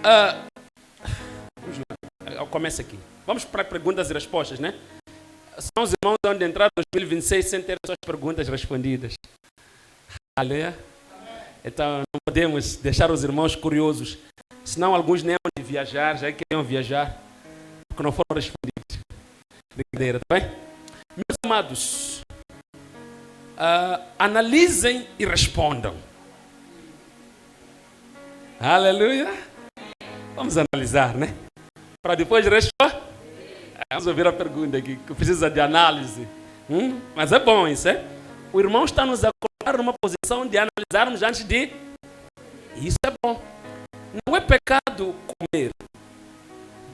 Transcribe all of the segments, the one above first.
Vamos lá. Eu começo aqui. Vamos para perguntas e respostas, né? São os irmãos onde entrar em 2026 sem ter suas perguntas respondidas. Aleluia. Então não podemos deixar os irmãos curiosos. Senão alguns nem vão viajar, já queriam viajar, porque não foram respondidos. Brincadeira, tá bem? Meus amados, analisem e respondam. Aleluia. Vamos analisar, né? Para depois responder. Vamos ouvir a pergunta aqui, que precisa de análise. Mas é bom isso, é? O irmão está nos a colocar numa posição de analisarmos antes de... Isso é bom. Não é pecado comer,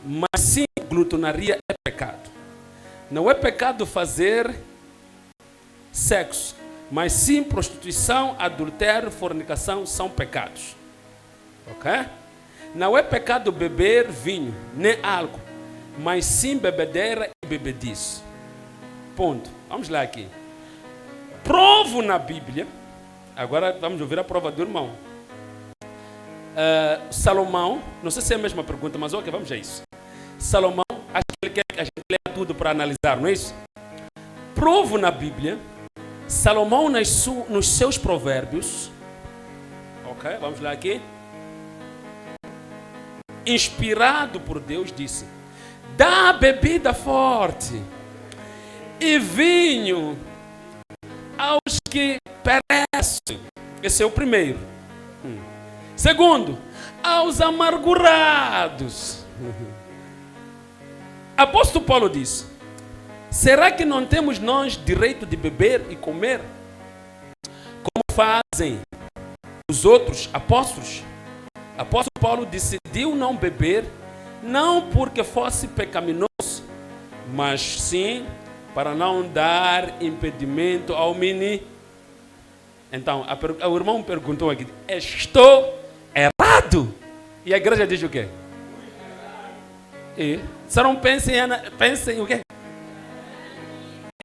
mas sim glutonaria é pecado. Não é pecado fazer sexo, mas sim prostituição, adultério, fornicação são pecados. Ok? Não é pecado beber vinho, nem álcool, mas sim bebedeira e bebedice. Ponto. Vamos lá aqui. Provo na Bíblia. Agora vamos ouvir a prova do irmão. Salomão, não sei se é a mesma pergunta, mas ok, vamos a isso. Salomão, acho que ele quer que a gente leia tudo para analisar, não é isso? Provo na Bíblia, Salomão nos seus provérbios, ok, vamos lá aqui. Inspirado por Deus, disse: dá bebida forte e vinho aos que perecem. Esse é o primeiro. Segundo, aos amargurados. Apóstolo Paulo diz: será que não temos nós direito de beber e comer como fazem os outros apóstolos? Apóstolo Paulo decidiu não beber, não porque fosse pecaminoso, mas sim para não dar impedimento ao menino. Então, o irmão perguntou aqui: estou errado? E a igreja diz o quê? E se não pensem o quê?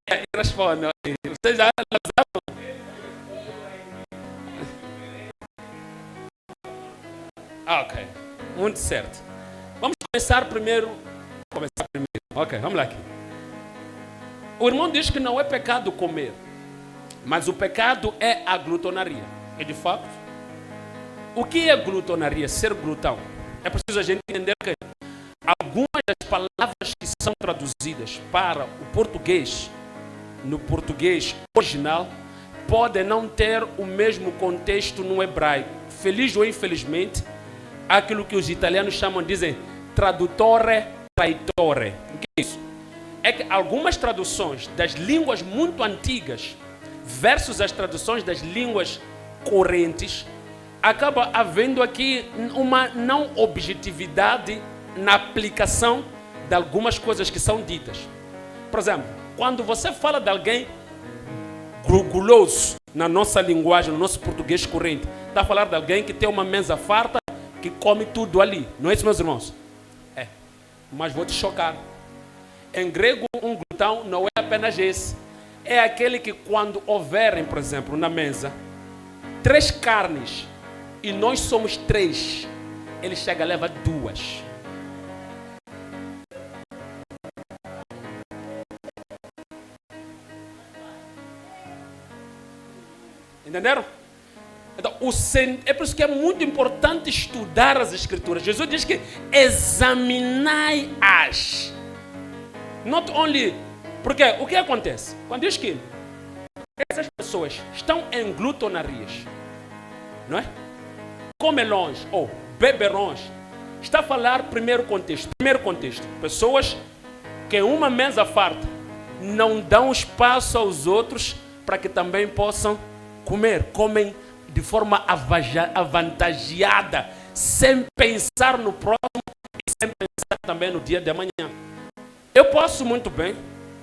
E respondem: vocês já analisaram? Ok, muito certo. Vamos começar primeiro. Ok, vamos lá aqui. O irmão diz que não é pecado comer, mas o pecado é a glutonaria. E de fato, o que é glutonaria? Ser glutão. É preciso a gente entender que algumas das palavras que são traduzidas para o português, no português original, podem não ter o mesmo contexto no hebraico. Feliz ou infelizmente, aquilo que os italianos dizem traduttore traitore. O que é isso? É que algumas traduções das línguas muito antigas versus as traduções das línguas correntes, acaba havendo aqui uma não objetividade na aplicação de algumas coisas que são ditas. Por exemplo, quando você fala de alguém guloso na nossa linguagem, no nosso português corrente, está a falar de alguém que tem uma mesa farta, que come tudo ali. Não é isso, meus irmãos? É. Mas vou te chocar. Em grego, um glutão não é apenas esse. É aquele que quando houverem, por exemplo, na mesa, 3 carnes, e nós somos 3, ele chega e leva 2. Entenderam? Então, é por isso que é muito importante estudar as Escrituras. Jesus diz que examinai-as. Not only... Porque o que acontece? Quando diz que essas pessoas estão em glutonarias, não é? Comelões ou beberões, está a falar primeiro contexto. Pessoas que em uma mesa farta não dão espaço aos outros para que também possam comer. Comem de forma avantageada, sem pensar no próximo e sem pensar também no dia de amanhã. Eu posso muito bem,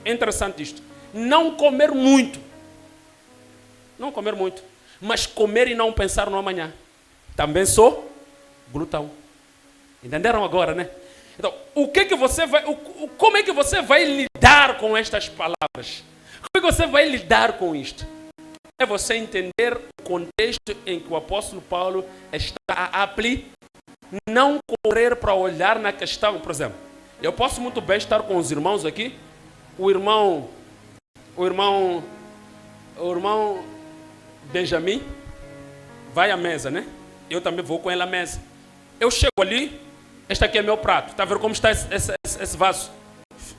é interessante isto, não comer muito, mas comer e não pensar no amanhã. Também sou glutão. Entenderam agora, né? Então, como é que você vai lidar com estas palavras? Como é que você vai lidar com isto? É você entender o contexto em que o apóstolo Paulo está a aplicar. não correr para olhar na questão. Por exemplo, eu posso muito bem estar com os irmãos aqui, o irmão Benjamin vai à mesa, né? Eu também vou com ele à mesa. Eu chego ali, este aqui é meu prato. Está a ver como está esse vaso?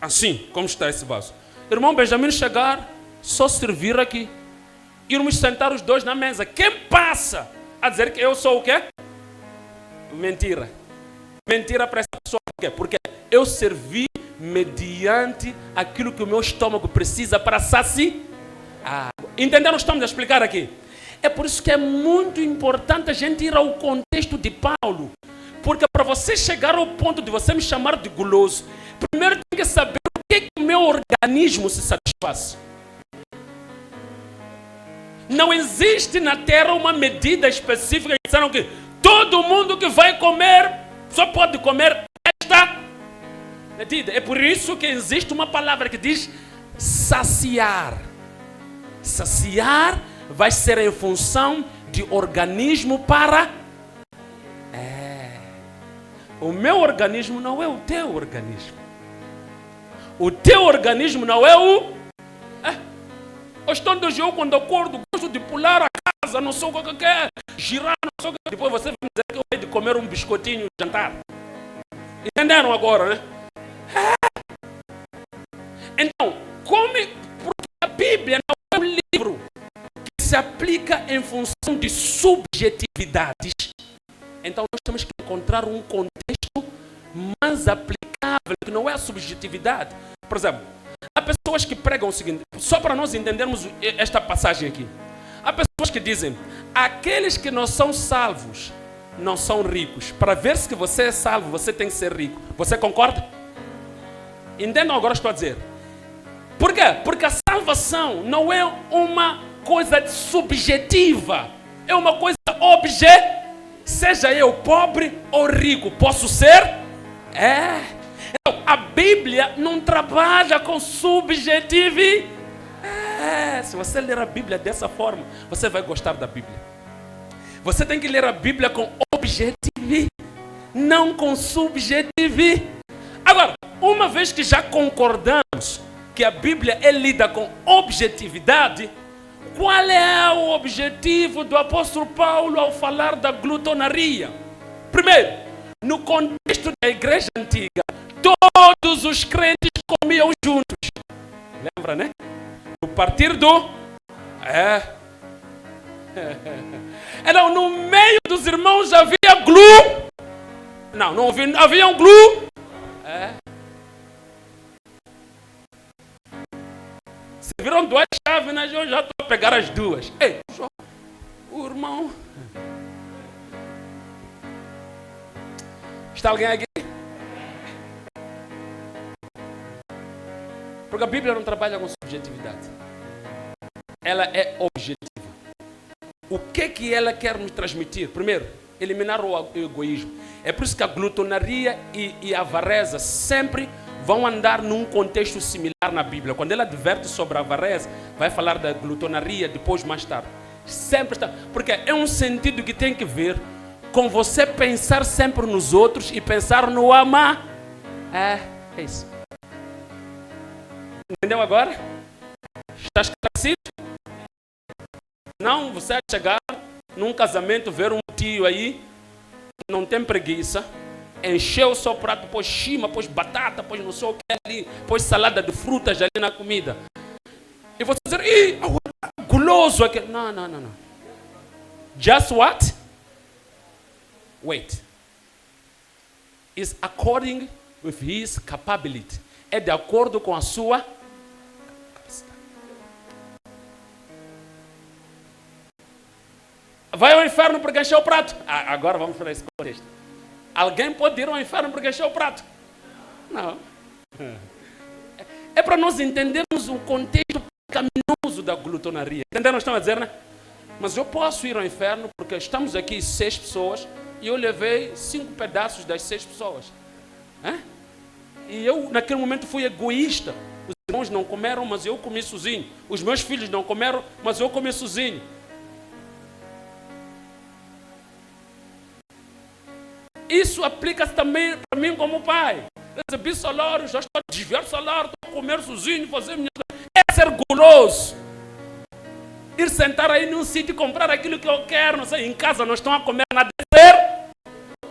Assim, como está esse vaso. Irmão Benjamin chegar, só servir aqui. Irmos sentar os dois na mesa. Quem passa a dizer que eu sou o quê? Mentira. Mentira para essa pessoa. Por quê? Porque eu servi mediante aquilo que o meu estômago precisa para saciar. Entenderam o que estamos a explicar aqui? É por isso que é muito importante a gente ir ao contexto de Paulo. Porque para você chegar ao ponto de você me chamar de guloso, primeiro tem que saber o que o meu organismo se satisfaz. Não existe na terra uma medida específica que disseram que todo mundo que vai comer só pode comer esta medida. É por isso que existe uma palavra que diz saciar. Saciar vai ser em função de organismo para... O meu organismo não é o teu organismo. O teu organismo não é o... Todos eu, quando acordo, gosto de pular a casa, não sei o que é, girar, não sei o que. Depois você vai dizer que eu tenho de comer um biscoitinho de jantar. Entenderam agora, né? Então, porque a Bíblia não é um livro que se aplica em função de subjetividades. Então nós temos que encontrar um contexto mais aplicável, que não é a subjetividade. Por exemplo, há pessoas que pregam o seguinte, só para nós entendermos esta passagem aqui. Há pessoas que dizem, aqueles que não são salvos não são ricos. Para ver se você é salvo, você tem que ser rico. Você concorda? Entendam agora o que estou a dizer. Por quê? Porque a salvação não é uma coisa subjetiva. É uma coisa objetiva. Seja eu pobre ou rico, posso ser? Então, a Bíblia não trabalha com subjetividade. Se você ler a Bíblia dessa forma, você vai gostar da Bíblia. Você tem que ler a Bíblia com objetividade, não com subjetividade. Agora, uma vez que já concordamos que a Bíblia é lida com objetividade, qual é o objetivo do apóstolo Paulo ao falar da glutonaria? Primeiro, no contexto da igreja antiga, todos os crentes comiam juntos. Lembra, né? No partir do... Então, no meio dos irmãos havia glu... Não havia um glu... Viram duas chaves, né? Eu já estou a pegar as duas. Ei, o irmão... Está alguém aqui? Porque a Bíblia não trabalha com subjetividade. Ela é objetiva. O que ela quer nos transmitir? Primeiro, eliminar o egoísmo. É por isso que a glutonaria e a avareza sempre vão andar num contexto similar na Bíblia. Quando ela adverte sobre a avareza, vai falar da glutonaria depois, mais tarde. Sempre está. Porque é um sentido que tem que ver com você pensar sempre nos outros e pensar no amar. É isso. Entendeu agora? Está esclarecido? Não, você vai chegar num casamento, ver um tio aí, não tem preguiça, encheu o seu prato, pôs chima, pôs batata, pôs não sei o que ali, pôs salada de frutas ali na comida. E você dizer, guloso aqui. Não. Just what? Wait. Is according with his capability. É de acordo com a sua capacidade. Vai ao inferno porque encheu o prato. Agora vamos para esse contexto. Alguém pode ir ao inferno porque encheu o prato? Não. É para nós entendermos o contexto caminoso da glutonaria. Entenderam o que estão a dizer, né? Mas eu posso ir ao inferno porque estamos aqui 6 pessoas e eu levei 5 pedaços das 6 pessoas. E eu naquele momento fui egoísta. Os irmãos não comeram, mas eu comi sozinho. Os meus filhos não comeram, mas eu comi sozinho. isso aplica-se também para mim como pai. Recebi salário, já estou a desviar salário, estou a comer sozinho, fazer minha... É ser guloso. Ir sentar aí num sítio e comprar aquilo que eu quero, não sei, em casa não estão a comer nada a ser.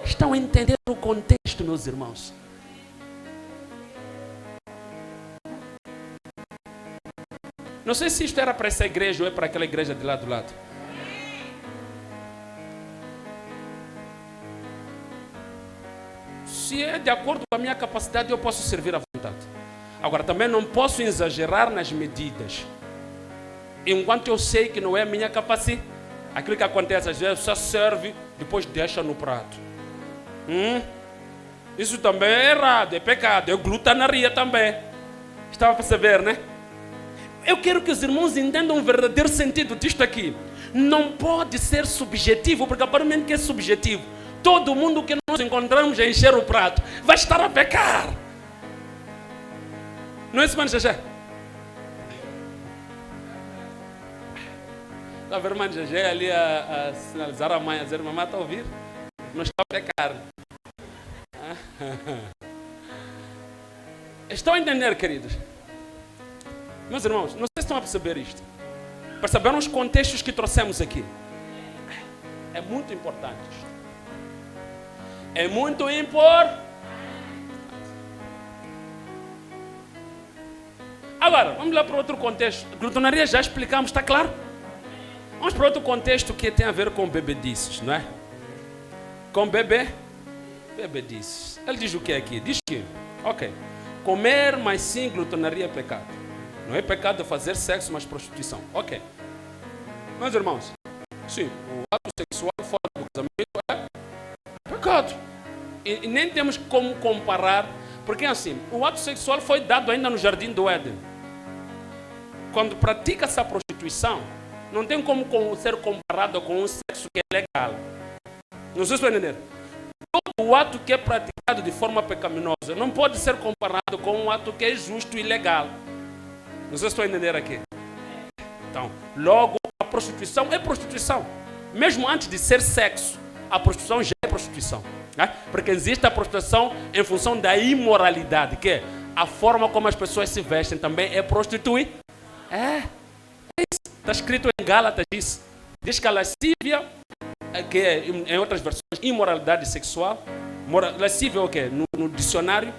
Estão a entender o contexto, meus irmãos. Não sei se isto era para essa igreja ou é para aquela igreja de lá do lado. Se é de acordo com a minha capacidade, eu posso servir à vontade. Agora, também não posso exagerar nas medidas. Enquanto eu sei que não é a minha capacidade, aquilo que acontece às vezes só serve, depois deixa no prato. Isso também é errado, é pecado, é glutanaria também. Estava a perceber, né? Eu quero que os irmãos entendam o verdadeiro sentido disto aqui. Não pode ser subjetivo, porque aparentemente que é subjetivo. Todo mundo que nós encontramos a encher o prato vai estar a pecar. Não é isso, mano, Jajé? Está a ver, mano, Jajé ali a sinalizar a mãe, a dizer, mamãe, está a ouvir? Não está a pecar. Estão a entender, queridos? Meus irmãos, não sei se estão a perceber isto. Perceberam os contextos que trouxemos aqui? É muito importante isto. É muito importante. Agora, vamos lá para outro contexto. Glutonaria já explicamos, está claro? Vamos para outro contexto que tem a ver com bebedices, não é? Com bebedices. Ele diz o que aqui? Diz que, ok, comer, mas sim, glutonaria é pecado. Não é pecado fazer sexo, mas prostituição. Ok. Meus irmãos, sim, o ato sexual fora do casamento é pecado. E nem temos como comparar, porque assim, o ato sexual foi dado ainda no jardim do Éden. Quando pratica essa prostituição, não tem como ser comparado com um sexo que é legal. Não sei se vai entender. Todo o ato que é praticado de forma pecaminosa não pode ser comparado com um ato que é justo e legal. Não sei se estou a entender aqui. Então, logo, a prostituição é prostituição. Mesmo antes de ser sexo, a prostituição já é prostituição. Né? Porque existe a prostituição em função da imoralidade, que é a forma como as pessoas se vestem também é prostituir. É isso. Está escrito em Gálatas isso. Diz que a lascívia, que é, em outras versões, imoralidade sexual. Lascívia é o quê? No dicionário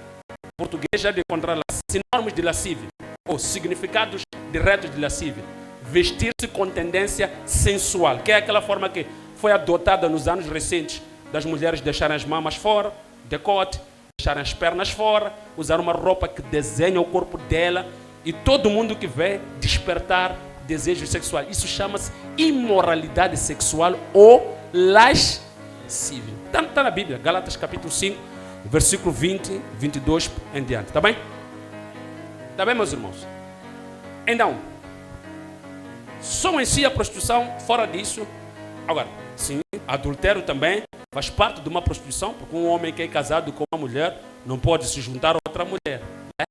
português já de encontrar sinônimos de lascívia. Ou significados diretos de lascívia. Vestir-se com tendência sensual, que é aquela forma que foi adotada nos anos recentes das mulheres deixarem as mamas fora, decote, deixarem as pernas fora, usar uma roupa que desenha o corpo dela e todo mundo que vê despertar desejos sexuais. Isso chama-se imoralidade sexual ou lascívia. Está na Bíblia, Gálatas capítulo 5, versículo 20, 22 em diante. Está bem? Está bem, meus irmãos? Então, só em si a prostituição, fora disso. Agora, sim, adultério também faz parte de uma prostituição, porque um homem que é casado com uma mulher não pode se juntar a outra mulher. Né?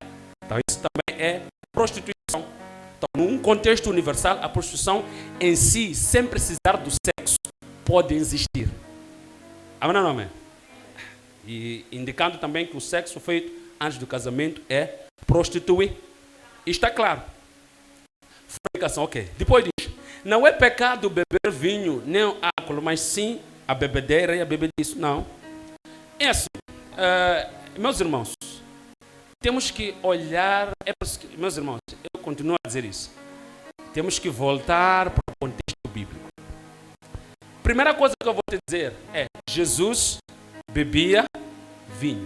Então, isso também é prostituição. Então, num contexto universal, a prostituição em si, sem precisar do sexo, pode existir. Amém ou não, amém? E indicando também que o sexo feito antes do casamento é prostituir. Isto é claro. Fornicação, ok. Depois diz, não é pecado beber vinho nem álcool, mas sim a bebedeira e a bebedice. Não. É assim, meus irmãos, temos que olhar, meus irmãos, eu continuo a dizer isso. Temos que voltar para o contexto bíblico. Primeira coisa que eu vou te dizer é, Jesus bebia vinho.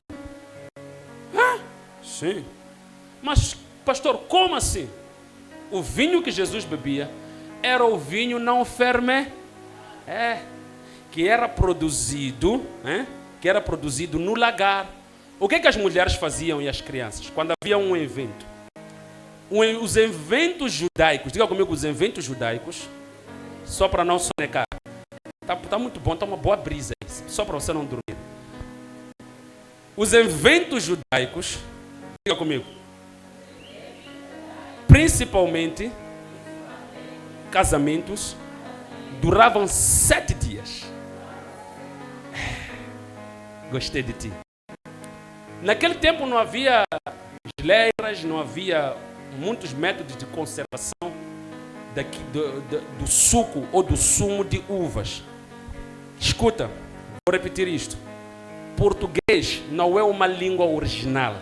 Sim. Mas, pastor, como assim? O vinho que Jesus bebia era o vinho não fermentado. Que era produzido no lagar. O que as mulheres faziam e as crianças? Quando havia um evento. Os eventos judaicos, diga comigo os eventos judaicos, só para não sonecar. Tá muito bom, tá uma boa brisa aí, só para você não dormir. Os eventos judaicos, diga comigo, principalmente casamentos, duravam 7 dias. gostei de ti. Naquele tempo não havia geleiras, não havia muitos métodos de conservação do suco ou do sumo de uvas. Escuta, vou repetir isto. Português não é uma língua original.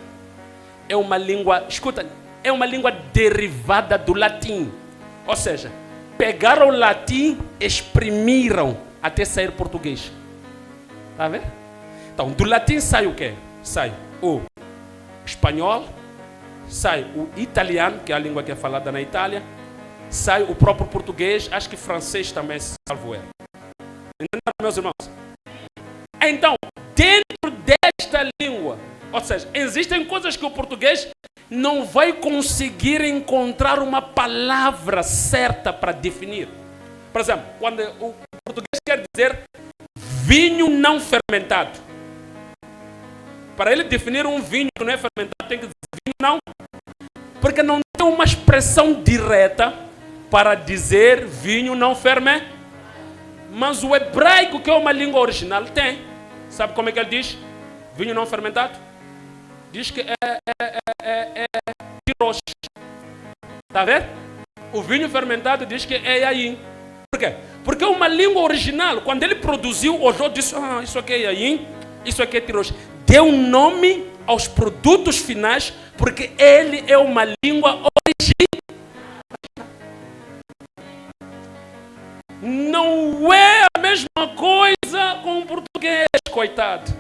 É uma língua, escuta, é uma língua derivada do latim. Ou seja, pegaram o latim, exprimiram até sair português. Tá vendo? Então, do latim sai o quê? Sai o espanhol, sai o italiano, que é a língua que é falada na Itália, sai o próprio português, acho que francês também, salvo erro. Entenderam, meus irmãos? Então, dentro desta língua, ou seja, existem coisas que o português não vai conseguir encontrar uma palavra certa para definir. Por exemplo, quando o português quer dizer vinho não fermentado. Para ele definir um vinho que não é fermentado, tem que dizer vinho não. Porque não tem uma expressão direta para dizer vinho não fermentado. Mas o hebraico, que é uma língua original, tem. Sabe como é que ele diz? Vinho não fermentado? Diz que é tirosh. Está vendo? O vinho fermentado diz que é yain. Por quê? Porque uma língua original, quando ele produziu, o Jó disse, isso aqui é yain, isso aqui é tirosh. Deu nome aos produtos finais, porque ele é uma língua original. Não é a mesma coisa com o português, coitado.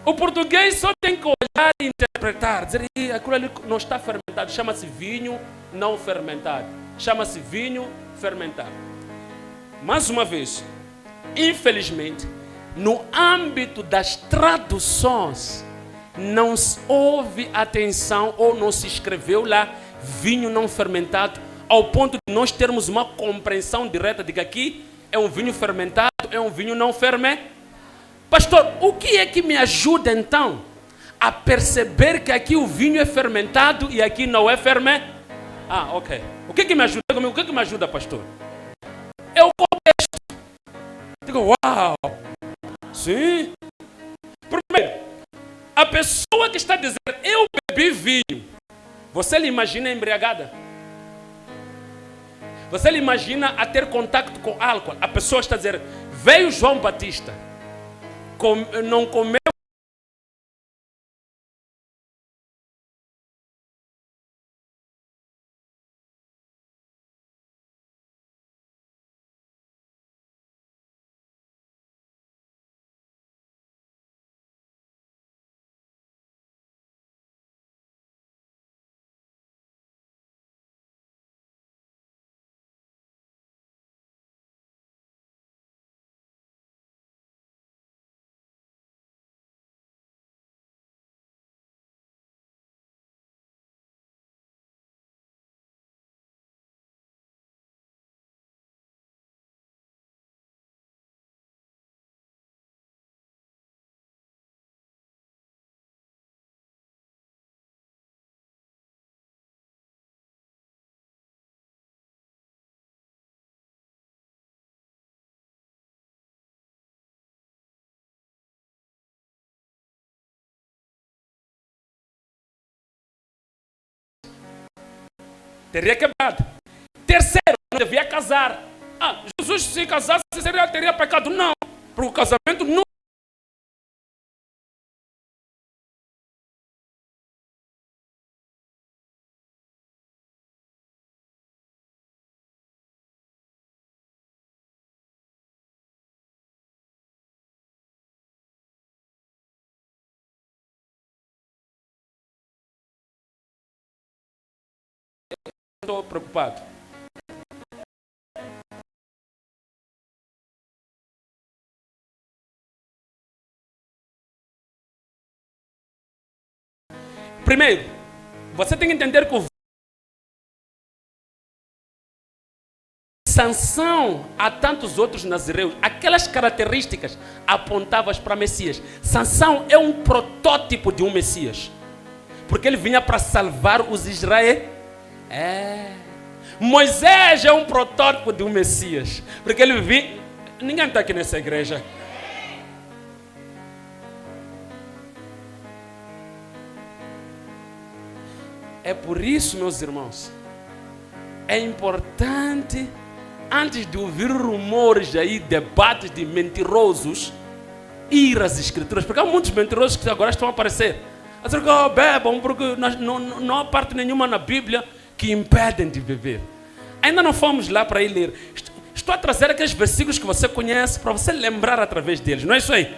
O português só tem que olhar e interpretar, dizer, aquilo ali não está fermentado, chama-se vinho não fermentado. Chama-se vinho fermentado. Mais uma vez, infelizmente, no âmbito das traduções, não houve atenção ou não se escreveu lá vinho não fermentado, ao ponto de nós termos uma compreensão direta de que aqui é um vinho fermentado, é um vinho não fermentado. Pastor, o que é que me ajuda então a perceber que aqui o vinho é fermentado e aqui não é fermentado? Ok. O que é que me ajuda? O que é que me ajuda, pastor? É o contexto. Digo, uau! Sim. Primeiro, a pessoa que está dizendo, eu bebi vinho, você lhe imagina embriagada? Você lhe imagina a ter contato com álcool? A pessoa está dizendo, veio João Batista, não comeu. Teria quebrado. Terceiro, não devia casar. Jesus se casasse teria pecado. Não, porque o casamento não. Estou preocupado. Primeiro, você tem que entender que o Sansão, há tantos outros nazireus, aquelas características apontavam para Messias. Sansão é um protótipo de um Messias, porque ele vinha para salvar os israelitas. Moisés é um protótipo de um Messias, porque ele vinha. Ninguém está aqui nessa igreja. É por isso, meus irmãos, é importante, antes de ouvir rumores aí, debates de mentirosos, ir às Escrituras, porque há muitos mentirosos que agora estão a aparecer. A dizer que bebam, porque não há parte nenhuma na Bíblia que impedem de beber. Ainda não fomos lá para ir ler. Estou a trazer aqueles versículos que você conhece, para você lembrar através deles, não é isso aí?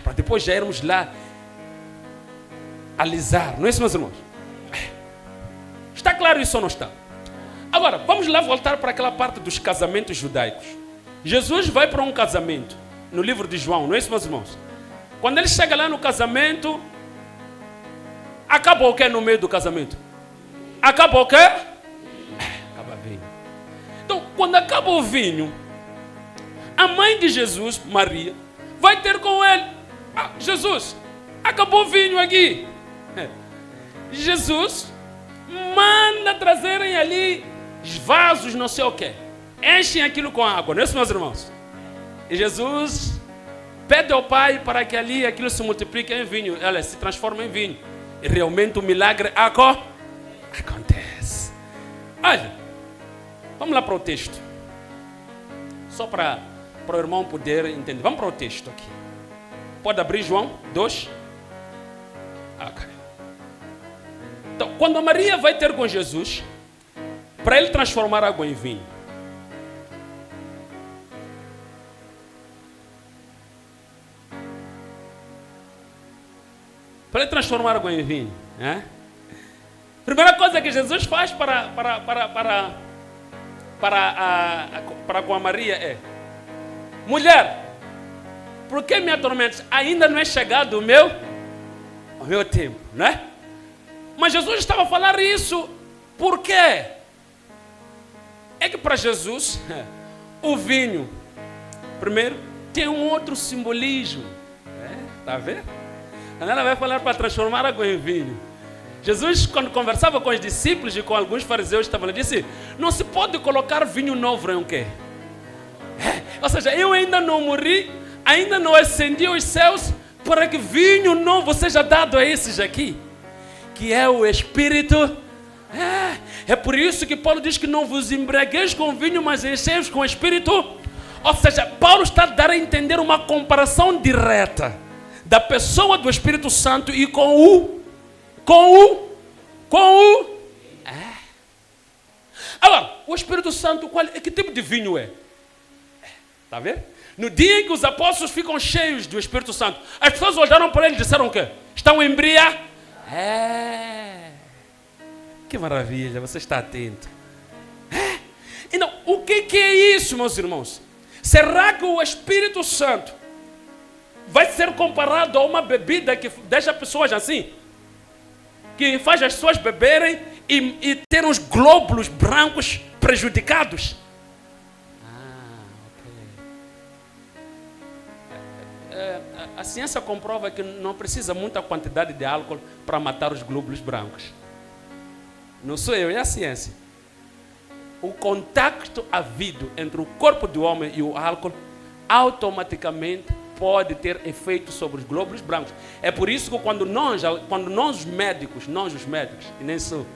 Para depois já irmos lá alisar, não é isso, meus irmãos? Está claro isso ou não está? Agora, vamos lá voltar para aquela parte dos casamentos judaicos. Jesus vai para um casamento, no livro de João, não é isso, meus irmãos? Quando ele chega lá no casamento, acaba o que no meio do casamento? Acaba o quê? Acaba vinho. Então, quando acaba o vinho, a mãe de Jesus, Maria, vai ter com ele. Jesus, acabou o vinho aqui. Jesus manda trazerem ali vasos, não sei o quê. Enchem aquilo com água, não é isso, meus irmãos? E Jesus pede ao Pai para que ali aquilo se multiplique em vinho. Ela se transforma em vinho. E realmente o milagre acontece. Olha, vamos lá para o texto. Só para o irmão poder entender. Vamos para o texto aqui. Pode abrir João 2. Ok. Então, quando a Maria vai ter com Jesus, para ele transformar água em vinho, para ele transformar água em vinho, né? Primeira coisa que Jesus faz para com a Maria é: mulher, por que me atormentas? Ainda não é chegado o meu tempo, né? Mas Jesus estava a falar isso, por quê? É que para Jesus, o vinho, primeiro, tem um outro simbolismo. Está vendo? Quando ela vai falar para transformar água em vinho, Jesus, quando conversava com os discípulos e com alguns fariseus, ele disse: não se pode colocar vinho novo em um quê? Ou seja, eu ainda não morri, ainda não ascendi aos céus, para que vinho novo seja dado a esses aqui, que é o Espírito. É por isso que Paulo diz que não vos embriagueis com vinho, mas enchei-vos com o Espírito. Ou seja, Paulo está a dar a entender uma comparação direta da pessoa do Espírito Santo e com o Agora, o Espírito Santo, que tipo de vinho é? Está vendo? No dia em que os apóstolos ficam cheios do Espírito Santo, as pessoas olharam para ele e disseram o quê? Estão embriagados? Que maravilha, você está atento. Então, o que é isso, meus irmãos? Será que o Espírito Santo vai ser comparado a uma bebida que deixa pessoas assim? Que faz as pessoas beberem e ter uns glóbulos brancos prejudicados? A ciência comprova que não precisa muita quantidade de álcool para matar os glóbulos brancos. Não sou eu, é a ciência. O contacto havido entre o corpo do homem e o álcool automaticamente pode ter efeito sobre os glóbulos brancos. É por isso que quando nós os médicos, e nem sou,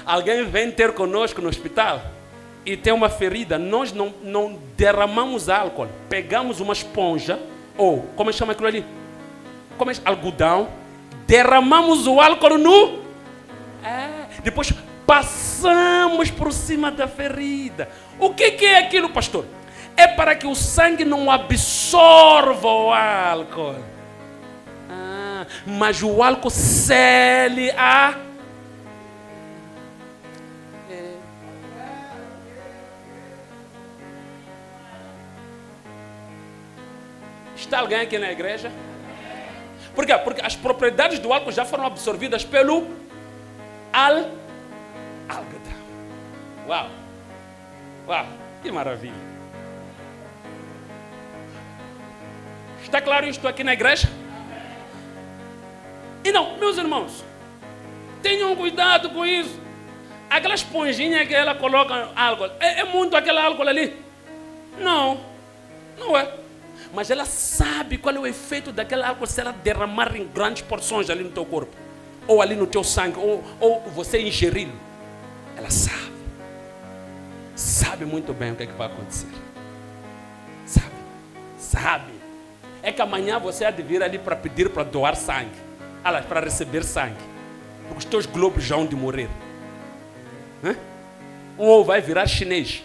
alguém vem ter conosco no hospital e tem uma ferida, nós não derramamos álcool, pegamos uma esponja, ou como chama aquilo ali? Algodão, derramamos o álcool depois passamos por cima da ferida. O que é aquilo, pastor? É para que o sangue não absorva o álcool. Mas o álcool cele Está alguém aqui na igreja? Por quê? Porque as propriedades do álcool já foram absorvidas pelo algodão. Uau, que maravilha. Está claro isto aqui na igreja? E não, meus irmãos, tenham cuidado com isso. Aquela esponjinha que ela coloca álcool, é muito aquele álcool ali? Não é. Mas ela sabe qual é o efeito daquele álcool se ela derramar em grandes porções ali no teu corpo. ou ali no teu sangue, ou você ingeri-lo, ela sabe muito bem o que vai acontecer. Sabe. É que amanhã você há de vir ali para pedir para doar sangue, para receber sangue, porque os teus globos já vão de morrer. Ou vai virar chinês.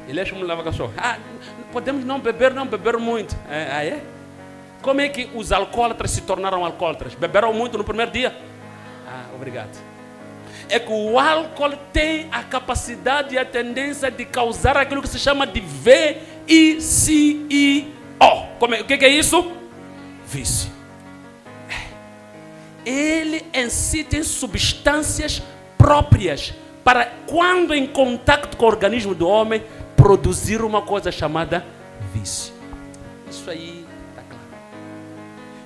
Ele acha que me lava cachorro. Podemos não beber muito. É? Como é que os alcoólatras se tornaram alcoólatras? Beberam muito no primeiro dia? Obrigado. É que o álcool tem a capacidade e a tendência de causar aquilo que se chama de VICIO. O que é isso? Vício. Ele em si tem substâncias próprias para, quando em contato com o organismo do homem, produzir uma coisa chamada vício. Isso aí está claro.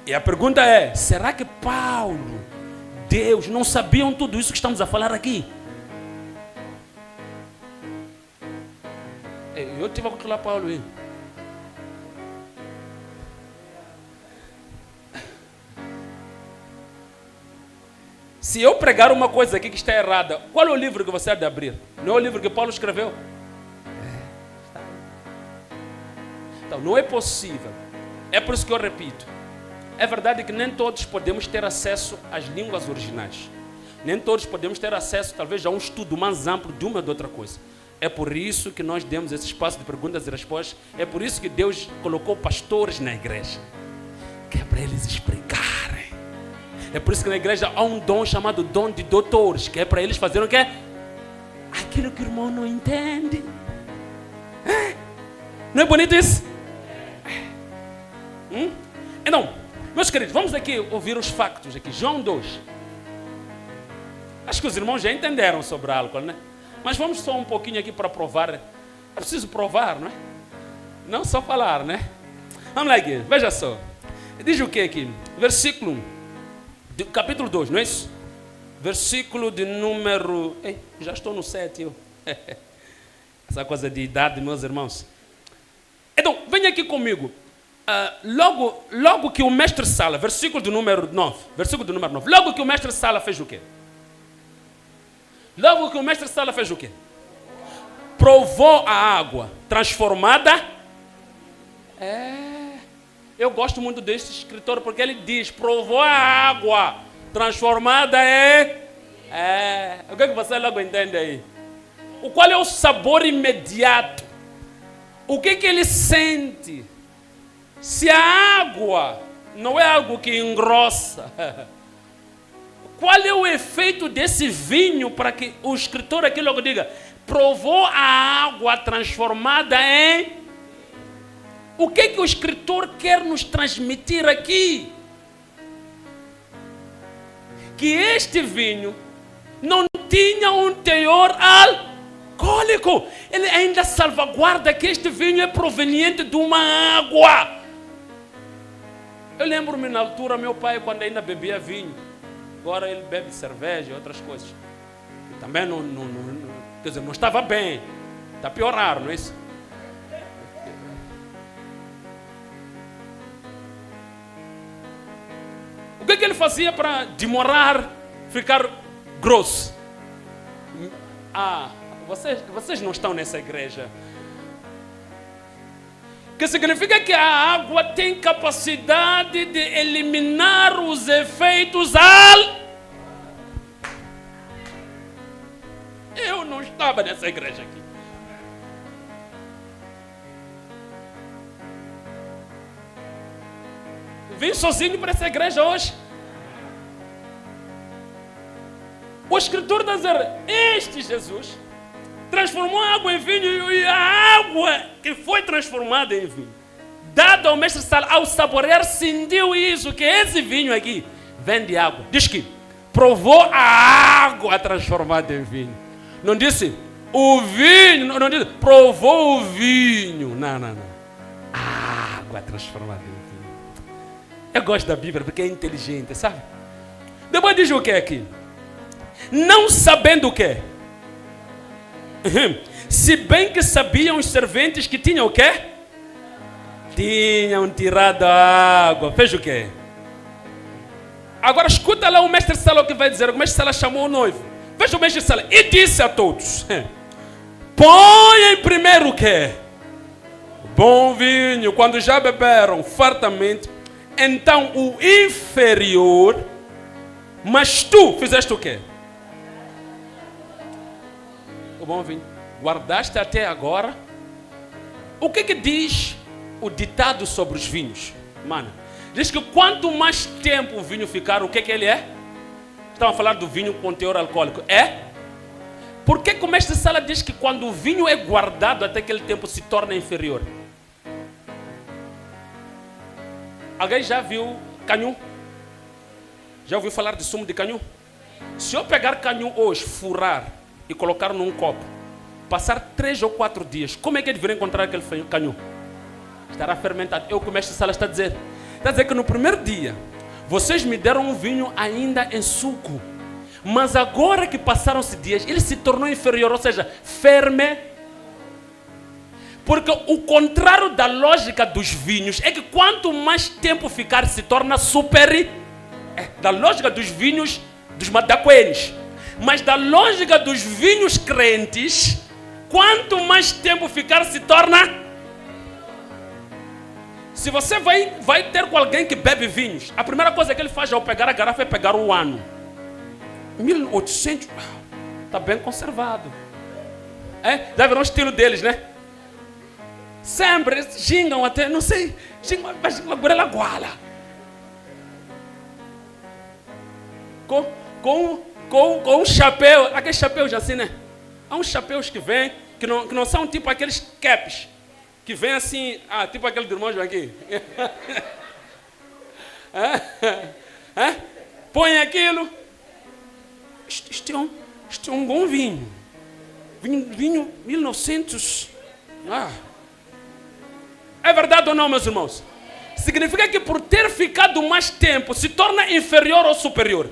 E a pergunta é, será que Paulo, Deus, não sabiam tudo isso que estamos a falar aqui? Eu tive a controlar Paulo aí. Se eu pregar uma coisa aqui que está errada, qual é o livro que você há de abrir? Não é o livro que Paulo escreveu? Então, não é possível. É por isso que eu repito. É verdade que nem todos podemos ter acesso às línguas originais. Nem todos podemos ter acesso, talvez, a um estudo mais amplo de uma ou de outra coisa. É por isso que nós demos esse espaço de perguntas e respostas. É por isso que Deus colocou pastores na igreja, que é para eles explicarem. É por isso que na igreja há um dom chamado dom de doutores, que é para eles fazerem o quê? Aquilo que o irmão não entende. Não é bonito isso? Então, meus queridos, vamos aqui ouvir os factos aqui. João 2. Acho que os irmãos já entenderam sobre álcool, né? Mas vamos só um pouquinho aqui para provar. É preciso provar, não é? Não só falar, né? Vamos lá aqui, veja só. Diz o que aqui? Versículo, capítulo 2, não é isso? Versículo de número... já estou no 7, eu. Essa coisa de idade, meus irmãos. Então, venha aqui comigo. Logo que o mestre Sala, versículo do número 9, logo que o mestre Sala fez o quê? Provou a água transformada. Eu gosto muito deste escritor porque ele diz, provou a água transformada o que você logo entende aí? Qual é o sabor imediato? O que ele sente? Se a água não é algo que engrossa, qual é o efeito desse vinho para que o escritor aqui logo diga, provou a água transformada em... O que o escritor quer nos transmitir aqui? Que este vinho não tinha um teor alcoólico. Ele ainda salvaguarda que este vinho é proveniente de uma água. Eu lembro-me na altura, meu pai, quando ainda bebia vinho, agora ele bebe cerveja e outras coisas. E também não estava bem. Está piorando, não é isso? O que ele fazia para demorar, ficar grosso? Vocês não estão nessa igreja. Que significa que a água tem capacidade de eliminar os efeitos Eu não estava nessa igreja aqui. Vim sozinho para essa igreja hoje. O escritor está dizendo, este Jesus transformou a água em vinho e a água que foi transformada em vinho, dado ao mestre Sala, ao saborear, sentiu isso, que esse vinho aqui vem de água. Diz que provou a água transformada em vinho. Não disse o vinho, não disse provou o vinho. Não. A água transformada em vinho. Eu gosto da Bíblia porque é inteligente, sabe? Depois diz o que aqui? Não sabendo o que? Se bem que sabiam os serventes que tinham o quê? Tinham tirado a água. Fez o quê? Agora escuta lá o mestre Sala o que vai dizer. O mestre Sala chamou o noivo. Veja o mestre Sala. E disse a todos: põe em primeiro o quê? Bom vinho. Quando já beberam fartamente, então o inferior. Mas tu fizeste o quê? O bom vinho. Guardaste até agora. O que diz o ditado sobre os vinhos? Mano, diz que quanto mais tempo o vinho ficar, o que ele é? Estão a falar do vinho com teor alcoólico. É? Por que o mestre Sala diz que quando o vinho é guardado até aquele tempo se torna inferior? Alguém já viu canhu? Já ouviu falar de sumo de canhu? Se eu pegar canhu hoje, furar e colocar num copo, passar 3 ou 4 dias, como é que eu deveria encontrar aquele canhu? Estará fermentado. É o que o mestre Sala está a dizer. Está a dizer que no primeiro dia, vocês me deram um vinho ainda em suco. Mas agora que passaram-se dias, ele se tornou inferior, ou seja, ferme. Porque o contrário da lógica dos vinhos é que quanto mais tempo ficar, se torna super. Da lógica dos vinhos dos madaquenes. Mas da lógica dos vinhos crentes, quanto mais tempo ficar, se torna. Se você vai ter com alguém que bebe vinhos, a primeira coisa que ele faz ao pegar a garrafa é pegar o ano. 1800, está bem conservado. Já virou o estilo deles, né? Sempre gingam até, não sei, gingam, mas agora ela guala. Com um chapéu, aqueles chapéus assim, né? Há uns chapéus que vêm, que não são tipo aqueles caps. Que vem assim, tipo aquele do irmão aqui. Põe aquilo. Isto é um bom vinho. Vinho 1900. É verdade ou não, meus irmãos? Significa que por ter ficado mais tempo, se torna inferior ou superior?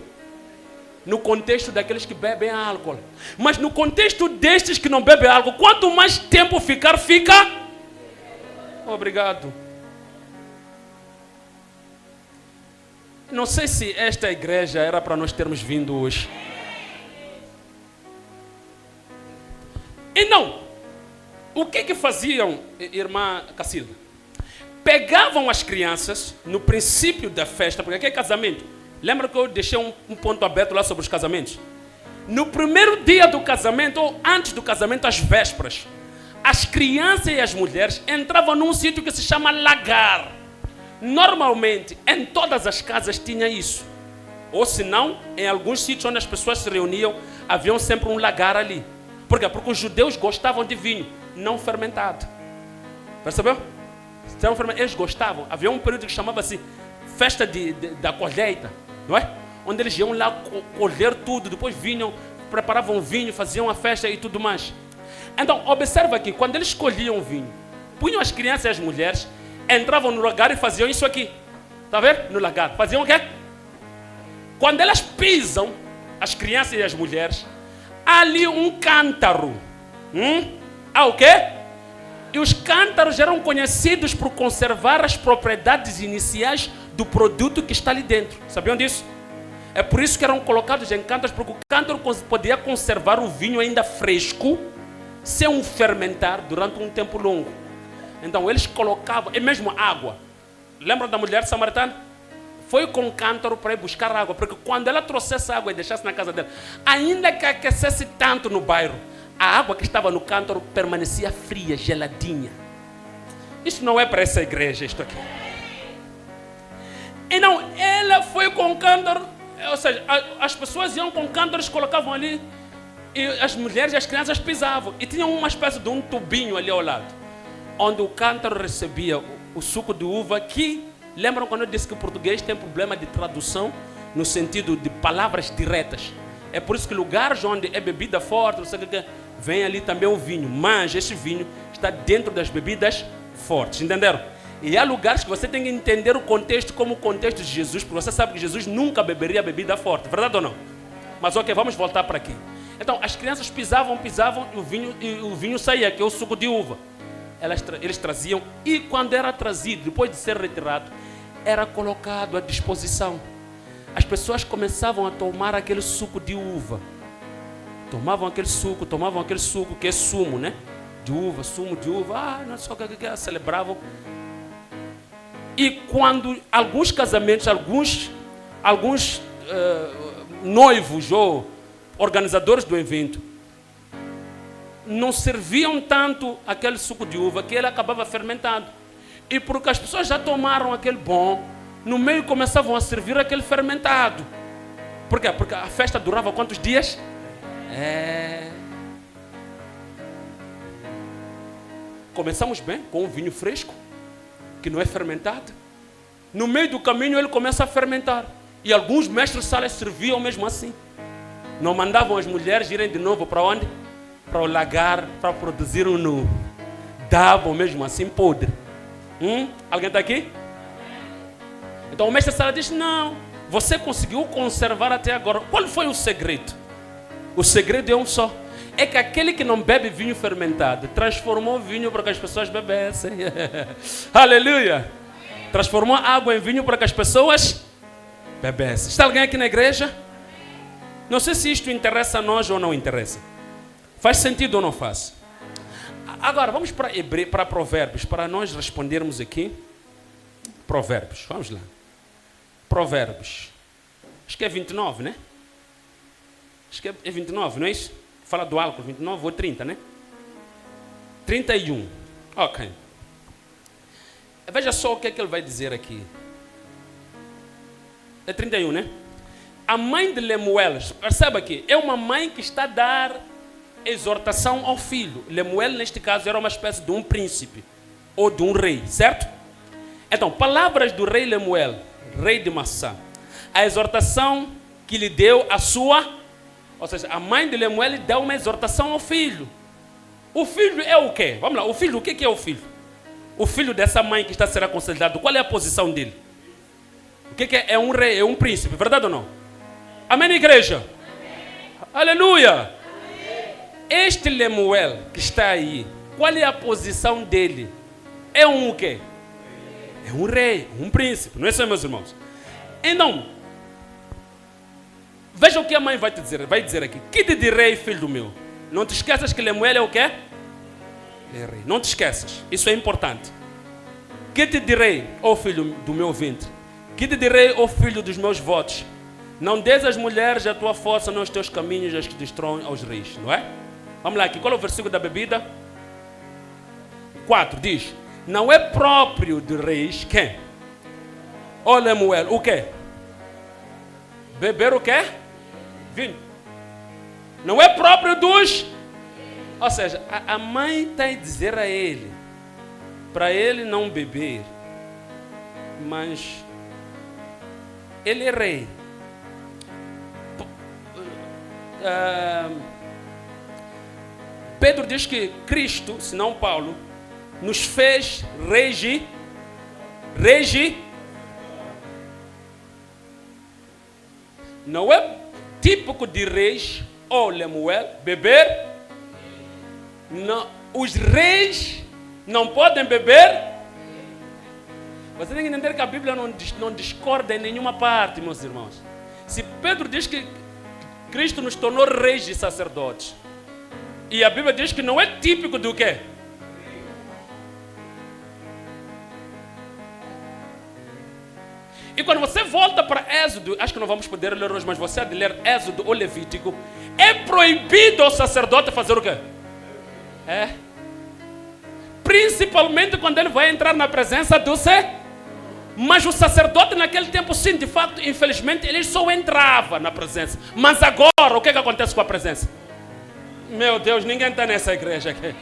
No contexto daqueles que bebem álcool. Mas no contexto destes que não bebem álcool, quanto mais tempo ficar, fica... Obrigado. Não sei se esta igreja era para nós termos vindo hoje. E não. O que faziam, irmã Cacilda? Pegavam as crianças no princípio da festa, porque aqui é casamento. Lembra que eu deixei um ponto aberto lá sobre os casamentos? No primeiro dia do casamento, ou antes do casamento, às vésperas, as crianças e as mulheres entravam num sítio que se chama lagar. Normalmente, em todas as casas tinha isso. Ou se não, em alguns sítios onde as pessoas se reuniam, havia sempre um lagar ali. Por quê? Porque os judeus gostavam de vinho não fermentado. Percebeu? Eles gostavam. Havia um período que chamava-se festa da colheita, não é? Onde eles iam lá colher tudo, depois vinham, preparavam vinho, faziam a festa e tudo mais. Então, observa aqui, quando eles escolhiam o vinho, punham as crianças e as mulheres, entravam no lagar e faziam isso aqui. Está vendo? No lagar. Faziam o quê? Quando elas pisam, as crianças e as mulheres, há ali um cântaro. Há o quê? E os cântaros eram conhecidos por conservar as propriedades iniciais do produto que está ali dentro. Sabiam disso? É por isso que eram colocados em cântaros, porque o cântaro podia conservar o vinho ainda fresco, sem o fermentar durante um tempo longo. Então eles colocavam, e mesmo água. Lembra da mulher samaritana? Foi com cântaro para ir buscar água, porque quando ela trouxesse água e deixasse na casa dela, ainda que aquecesse tanto no bairro, a água que estava no cântaro permanecia fria, geladinha. Isso não é para essa igreja, isto aqui. E não, ela foi com cântaro, ou seja, as pessoas iam com cântaros, colocavam ali, e as mulheres e as crianças pisavam. E tinha uma espécie de um tubinho ali ao lado, onde o cântaro recebia o suco de uva, que, lembram quando eu disse que o português tem problema de tradução, no sentido de palavras diretas. É por isso que lugares onde é bebida forte, não sei o que, vem ali também o vinho. Mas esse vinho está dentro das bebidas fortes, entenderam? E há lugares que você tem que entender o contexto como o contexto de Jesus, porque você sabe que Jesus nunca beberia bebida forte, verdade ou não? Mas ok, vamos voltar para aqui. Então, as crianças pisavam e o vinho saía, que é o suco de uva. Eles traziam, e quando era trazido, depois de ser retirado, era colocado à disposição. as pessoas começavam a tomar aquele suco de uva. Tomavam aquele suco que é sumo, né? De uva, sumo de uva. Não sei o que celebravam. E quando alguns casamentos, alguns noivos ou organizadores do evento não serviam tanto aquele suco de uva que ele acabava fermentado. E porque as pessoas já tomaram aquele bom, no meio começavam a servir aquele fermentado. Por quê? Porque a festa durava quantos dias? Começamos bem com um vinho fresco, que não é fermentado. No meio do caminho ele começa a fermentar. E alguns mestres de sala serviam mesmo assim. Não mandavam as mulheres irem de novo para onde? Para o lagar, para produzir um novo. Davam mesmo assim podre. Alguém está aqui? Então o mestre de sala diz, não, você conseguiu conservar até agora. Qual foi o segredo? O segredo é um só. É que aquele que não bebe vinho fermentado transformou o vinho para que as pessoas bebessem. Aleluia! Transformou água em vinho para que as pessoas bebessem. Está alguém aqui na igreja? Não sei se isto interessa a nós ou não interessa. Faz sentido ou não faz? Agora, vamos para Provérbios, para nós respondermos aqui. Provérbios, vamos lá. Provérbios. Acho que é 29, né? Acho que é 29, não é isso? Fala do álcool, 29 ou 30, né? 31. Ok. Veja só o que é que ele vai dizer aqui. É 31, né? A mãe de Lemuel, perceba aqui, é uma mãe que está a dar exortação ao filho. Lemuel, neste caso, era uma espécie de um príncipe ou de um rei, certo? Então, palavras do rei Lemuel, rei de Massá. A exortação que lhe deu a sua, ou seja, a mãe de Lemuel lhe deu uma exortação ao filho. O filho é o quê? Vamos lá, o filho, o que é o filho? O filho dessa mãe que está a ser aconselhado, qual é a posição dele? O que é? É um rei, é um príncipe, verdade ou não? Amém, igreja? Amém. Aleluia! Amém. Este Lemuel que está aí, qual é a posição dele? É um o quê? É um rei, um príncipe, não é isso, meus irmãos? Então, veja o que a mãe vai te dizer. Vai dizer aqui, que te direi, filho meu? Não te esqueças que Lemuel é o quê? É rei. Não te esqueças, isso é importante. Que te direi, ó filho do meu ventre? Que te direi, ó filho dos meus votos? Não des às mulheres a tua força nos teus caminhos, as que destroem aos reis, não é? Vamos lá aqui, qual é o versículo da bebida? 4, diz: não é próprio de reis, quem? Ó Lemuel, o quê? Beber o quê? Vinho. Não é próprio dos... Ou seja, a mãe está a dizer a ele, para ele não beber, mas ele é rei. Pedro diz que Cristo, se não Paulo, nos fez não é típico de reis ou Lemuel beber. Não, os reis não podem beber. Você tem que entender que a Bíblia não discorda em nenhuma parte, meus irmãos. Se Pedro diz que Cristo nos tornou reis e sacerdotes, e a Bíblia diz que não é típico do quê? E quando você volta para Êxodo, acho que não vamos poder ler hoje, mas você há de ler Êxodo ou Levítico, é proibido ao sacerdote fazer o quê? É. Principalmente quando ele vai entrar na presença do Senhor. Mas o sacerdote naquele tempo, sim, de fato, infelizmente, ele só entrava na presença. Mas agora, o que acontece com a presença? Meu Deus, ninguém está nessa igreja aqui.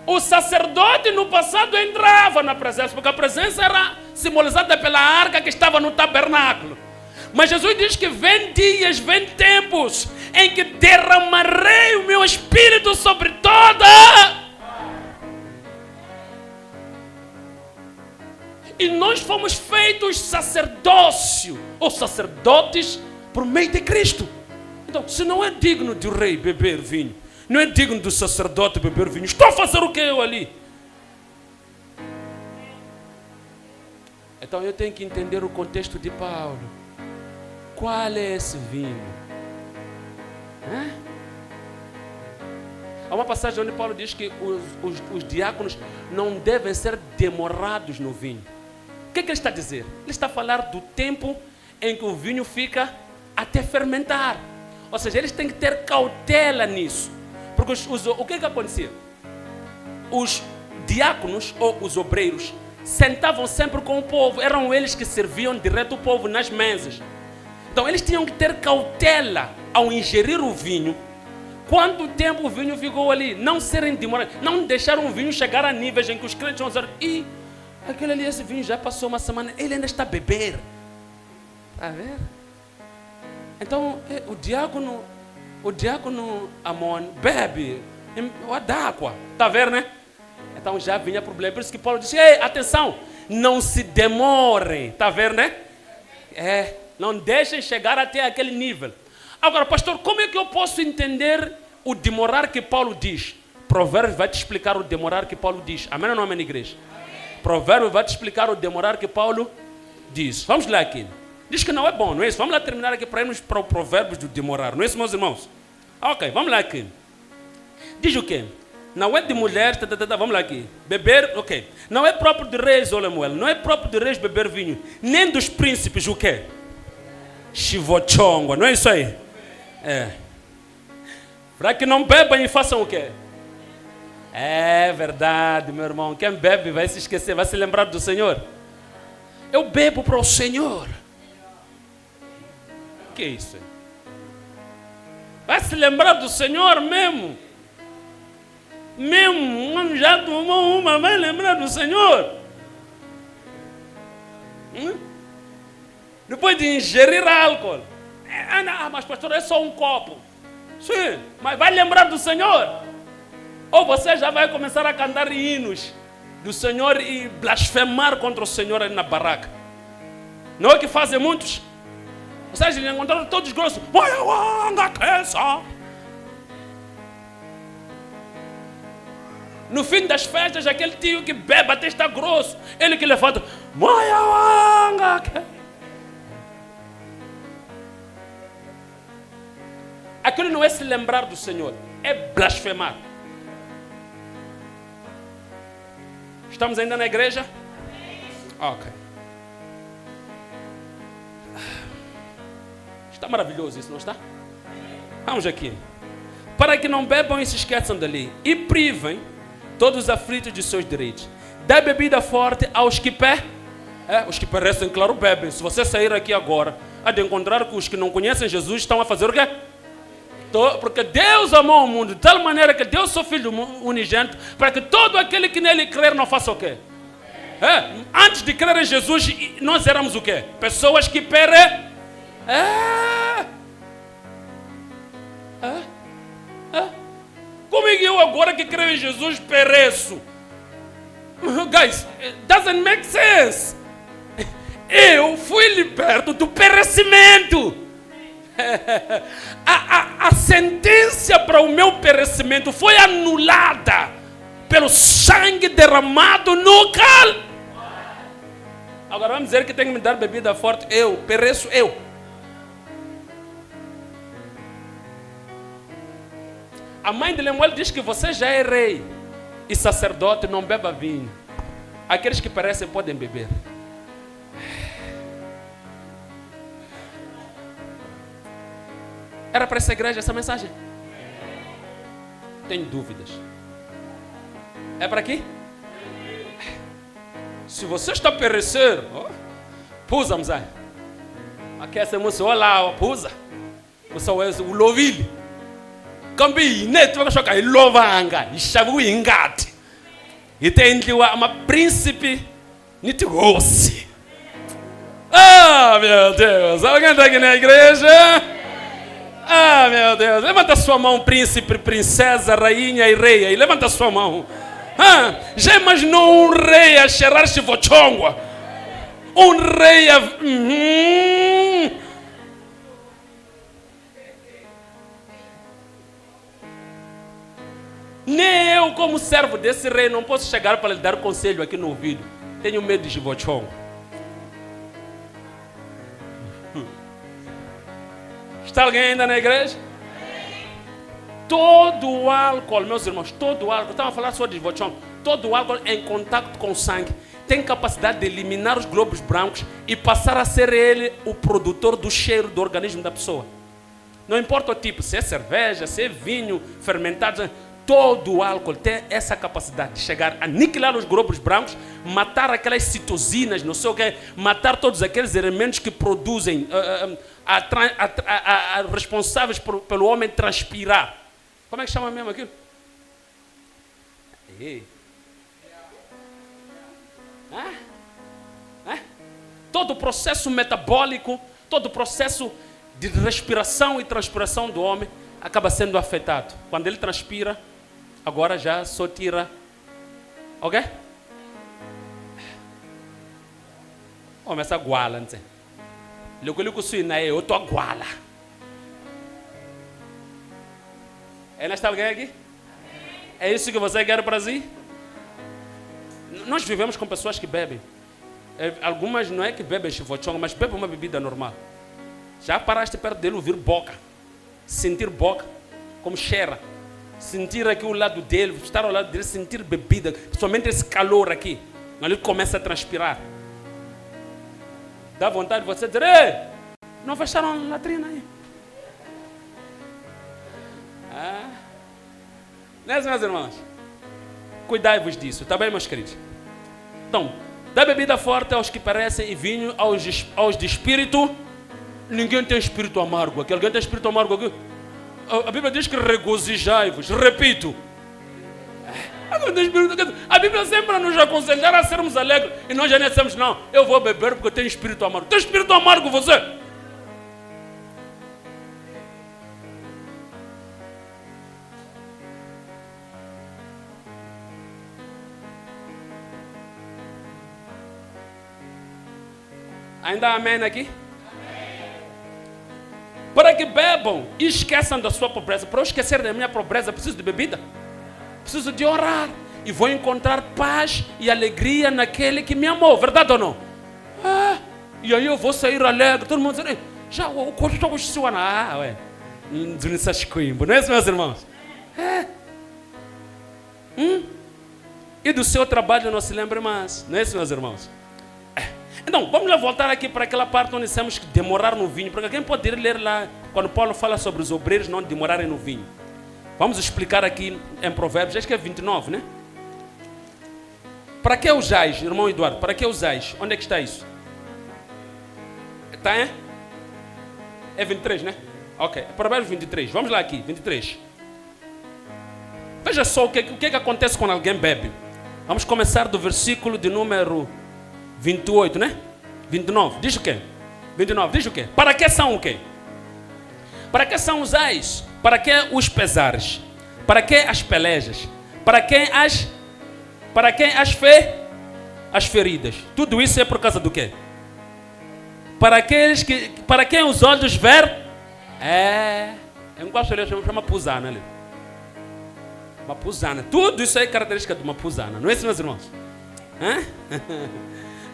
O sacerdote no passado entrava na presença, porque a presença era simbolizada pela arca que estava no tabernáculo. Mas Jesus diz que vem dias, vem tempos em que derramarei o meu espírito sobre toda. E nós fomos feitos sacerdócio, ou sacerdotes, por meio de Cristo. Então, se não é digno de rei beber vinho, não é digno do sacerdote beber vinho, estou a fazer o que eu ali? Então eu tenho que entender o contexto de Paulo. Qual é esse vinho? Há uma passagem onde Paulo diz que os diáconos não devem ser demorados no vinho. O que ele está a dizer? Ele está a falar do tempo em que o vinho fica até fermentar. Ou seja, eles têm que ter cautela nisso. Porque o que acontecia? Os diáconos ou os obreiros sentavam sempre com o povo. Eram eles que serviam direto o povo nas mesas. Então eles tinham que ter cautela ao ingerir o vinho. Quanto tempo o vinho ficou ali? Não serem demorados. Não deixaram o vinho chegar a níveis em que os crentes vão dizer: "Ih, aquele ali, esse vinho já passou uma semana, ele ainda está a beber." Está a ver? Então o diácono Amon bebe a d'água. Está a ver, né? Então já vinha problema. Por isso que Paulo disse: "Ei, atenção, não se demorem." Está a ver, né? Não deixem chegar até aquele nível. Agora, pastor, como é que eu posso entender o demorar que Paulo diz? Provérbios vai te explicar o demorar que Paulo diz. Amém ou não, amém, igreja? Provérbios vai te explicar o demorar que Paulo diz. Vamos lá aqui. Diz que não é bom, não é isso? Vamos lá terminar aqui para irmos para o Provérbios do demorar. Não é isso, meus irmãos? Ok, vamos lá aqui. Diz o quê? Não é de mulheres, vamos lá aqui. Beber, ok. Não é próprio de reis, Olemuel. Não é próprio de reis beber vinho. Nem dos príncipes, o quê? Chivochongo, não é isso aí? Para que não bebam e façam o quê? É verdade, meu irmão. Quem bebe vai se esquecer, vai se lembrar do Senhor. Eu bebo para o Senhor. O que é isso? Vai se lembrar do Senhor mesmo. Mesmo, já tomou uma, vai lembrar do Senhor. Depois de ingerir álcool. Mas pastor, é só um copo. Sim, mas vai lembrar do Senhor. Ou você já vai começar a cantar hinos do Senhor e blasfemar contra o Senhor aí na barraca. Não é que fazem muitos? Vocês encontraram todos grossos. No fim das festas, aquele tio que bebe até está grosso. Ele que levanta. Aquilo não é se lembrar do Senhor, é blasfemar. Estamos ainda na igreja? Ok. Está maravilhoso isso, não está? Vamos aqui. Para que não bebam e se esqueçam dali e privem todos os aflitos de seus direitos. Dá bebida forte aos que os que perecem, claro, bebem. Se você sair aqui agora, há de encontrar que os que não conhecem Jesus estão a fazer o quê? Porque Deus amou o mundo de tal maneira que deu seu Filho unigênito para que todo aquele que nele crer não faça o quê? Antes de crer em Jesus, nós éramos o quê? Pessoas que perecem. Como é que eu agora que creio em Jesus pereço? Guys, it doesn't make sense. Eu fui liberto do perecimento. A sentença para o meu perecimento foi anulada pelo sangue derramado no cal. Agora vamos dizer que tem que me dar bebida forte. Eu pereço, eu. A mãe de Lemuel diz que você já é rei e sacerdote, não beba vinho. Aqueles que perecem podem beber. Era para essa igreja essa mensagem? Tenho dúvidas. É para aqui? Se você está a perecer, pusa, mzai. Aqui essa moça, olha lá, pusa. Você é o lovile. Cambi, neto, vai chocar, e lovanga, e chavu ingate. E tem uma príncipe, nitigose. Meu Deus, alguém está aqui na igreja? Meu Deus, levanta sua mão, príncipe, princesa, rainha e rei aí, levanta sua mão. Já imaginou um rei a cheirar chivochongwa? Um rei a... Nem eu, como servo desse rei, não posso chegar para lhe dar conselho aqui no ouvido. Tenho medo de chivochongwa. Está alguém ainda na igreja? Todo o álcool, meus irmãos, todo o álcool, estava a falar só de vochão, todo o álcool em contato com o sangue tem capacidade de eliminar os glóbulos brancos e passar a ser ele o produtor do cheiro do organismo da pessoa. Não importa o tipo, se é cerveja, se é vinho fermentado, todo o álcool tem essa capacidade de chegar a aniquilar os glóbulos brancos, matar aquelas citosinas, não sei o que, matar todos aqueles elementos que produzem, responsáveis pelo homem transpirar. Como é que chama mesmo aquilo? Todo o processo metabólico, todo o processo de respiração e transpiração do homem acaba sendo afetado. Quando ele transpira, agora já só tira. Ok? Começa a guala, não sei. Logo suína eu tô a guala. Está alguém aqui? É isso que você quer para si? Nós vivemos com pessoas que bebem. Algumas não é que bebem chivochonga, mas bebem uma bebida normal. Já paraste perto dele ouvir boca, sentir boca, como cheira, sentir aqui o lado dele, estar ao lado dele, sentir bebida, somente esse calor aqui, ele começa a transpirar. Dá vontade de você dizer: ei, não fecharam a latrina aí? Não é, meus irmãos? Cuidai-vos disso, tá bem, meus queridos? Então, da bebida forte aos que parecem e vinho aos de espírito. Ninguém tem espírito amargo aqui. Alguém tem espírito amargo aqui? A Bíblia diz que regozijai-vos. Repito. A Bíblia sempre nos aconselha a sermos alegres. E nós já nem dissemos: não, eu vou beber porque eu tenho espírito amargo. Tem espírito amargo você? Ainda há amém aqui? Para que bebam e esqueçam da sua pobreza. Para eu esquecer da minha pobreza, preciso de bebida. Preciso de orar. E vou encontrar paz e alegria naquele que me amou. Verdade ou não? E aí eu vou sair alegre. Todo mundo diz: já o corpo está gostando. Ué. Não é isso, meus irmãos? E do seu trabalho não se lembra mais. Não é isso, meus irmãos? Então, vamos lá voltar aqui para aquela parte onde temos que demorar no vinho. Porque alguém pode ir ler lá, quando Paulo fala sobre os obreiros não demorarem no vinho. Vamos explicar aqui em Provérbios, acho que é 29, né? Para que usais, irmão Eduardo? Para que usais? Onde é que está isso? Está, é? É 23, né? Ok, Provérbios 23, vamos lá aqui, 23. Veja só o que acontece quando alguém bebe. Vamos começar do versículo de número 28, né? 29, diz o quê? 29, diz o quê? Para que são o quê? Para que são os ais? Para que os pesares? Para que as pelejas? Para quem as feridas? Tudo isso é por causa do quê? Para quem os olhos ver? Eu não gosto de chama pusana ali. Uma pusana. Tudo isso é característica de uma pusana. Não é isso, meus irmãos?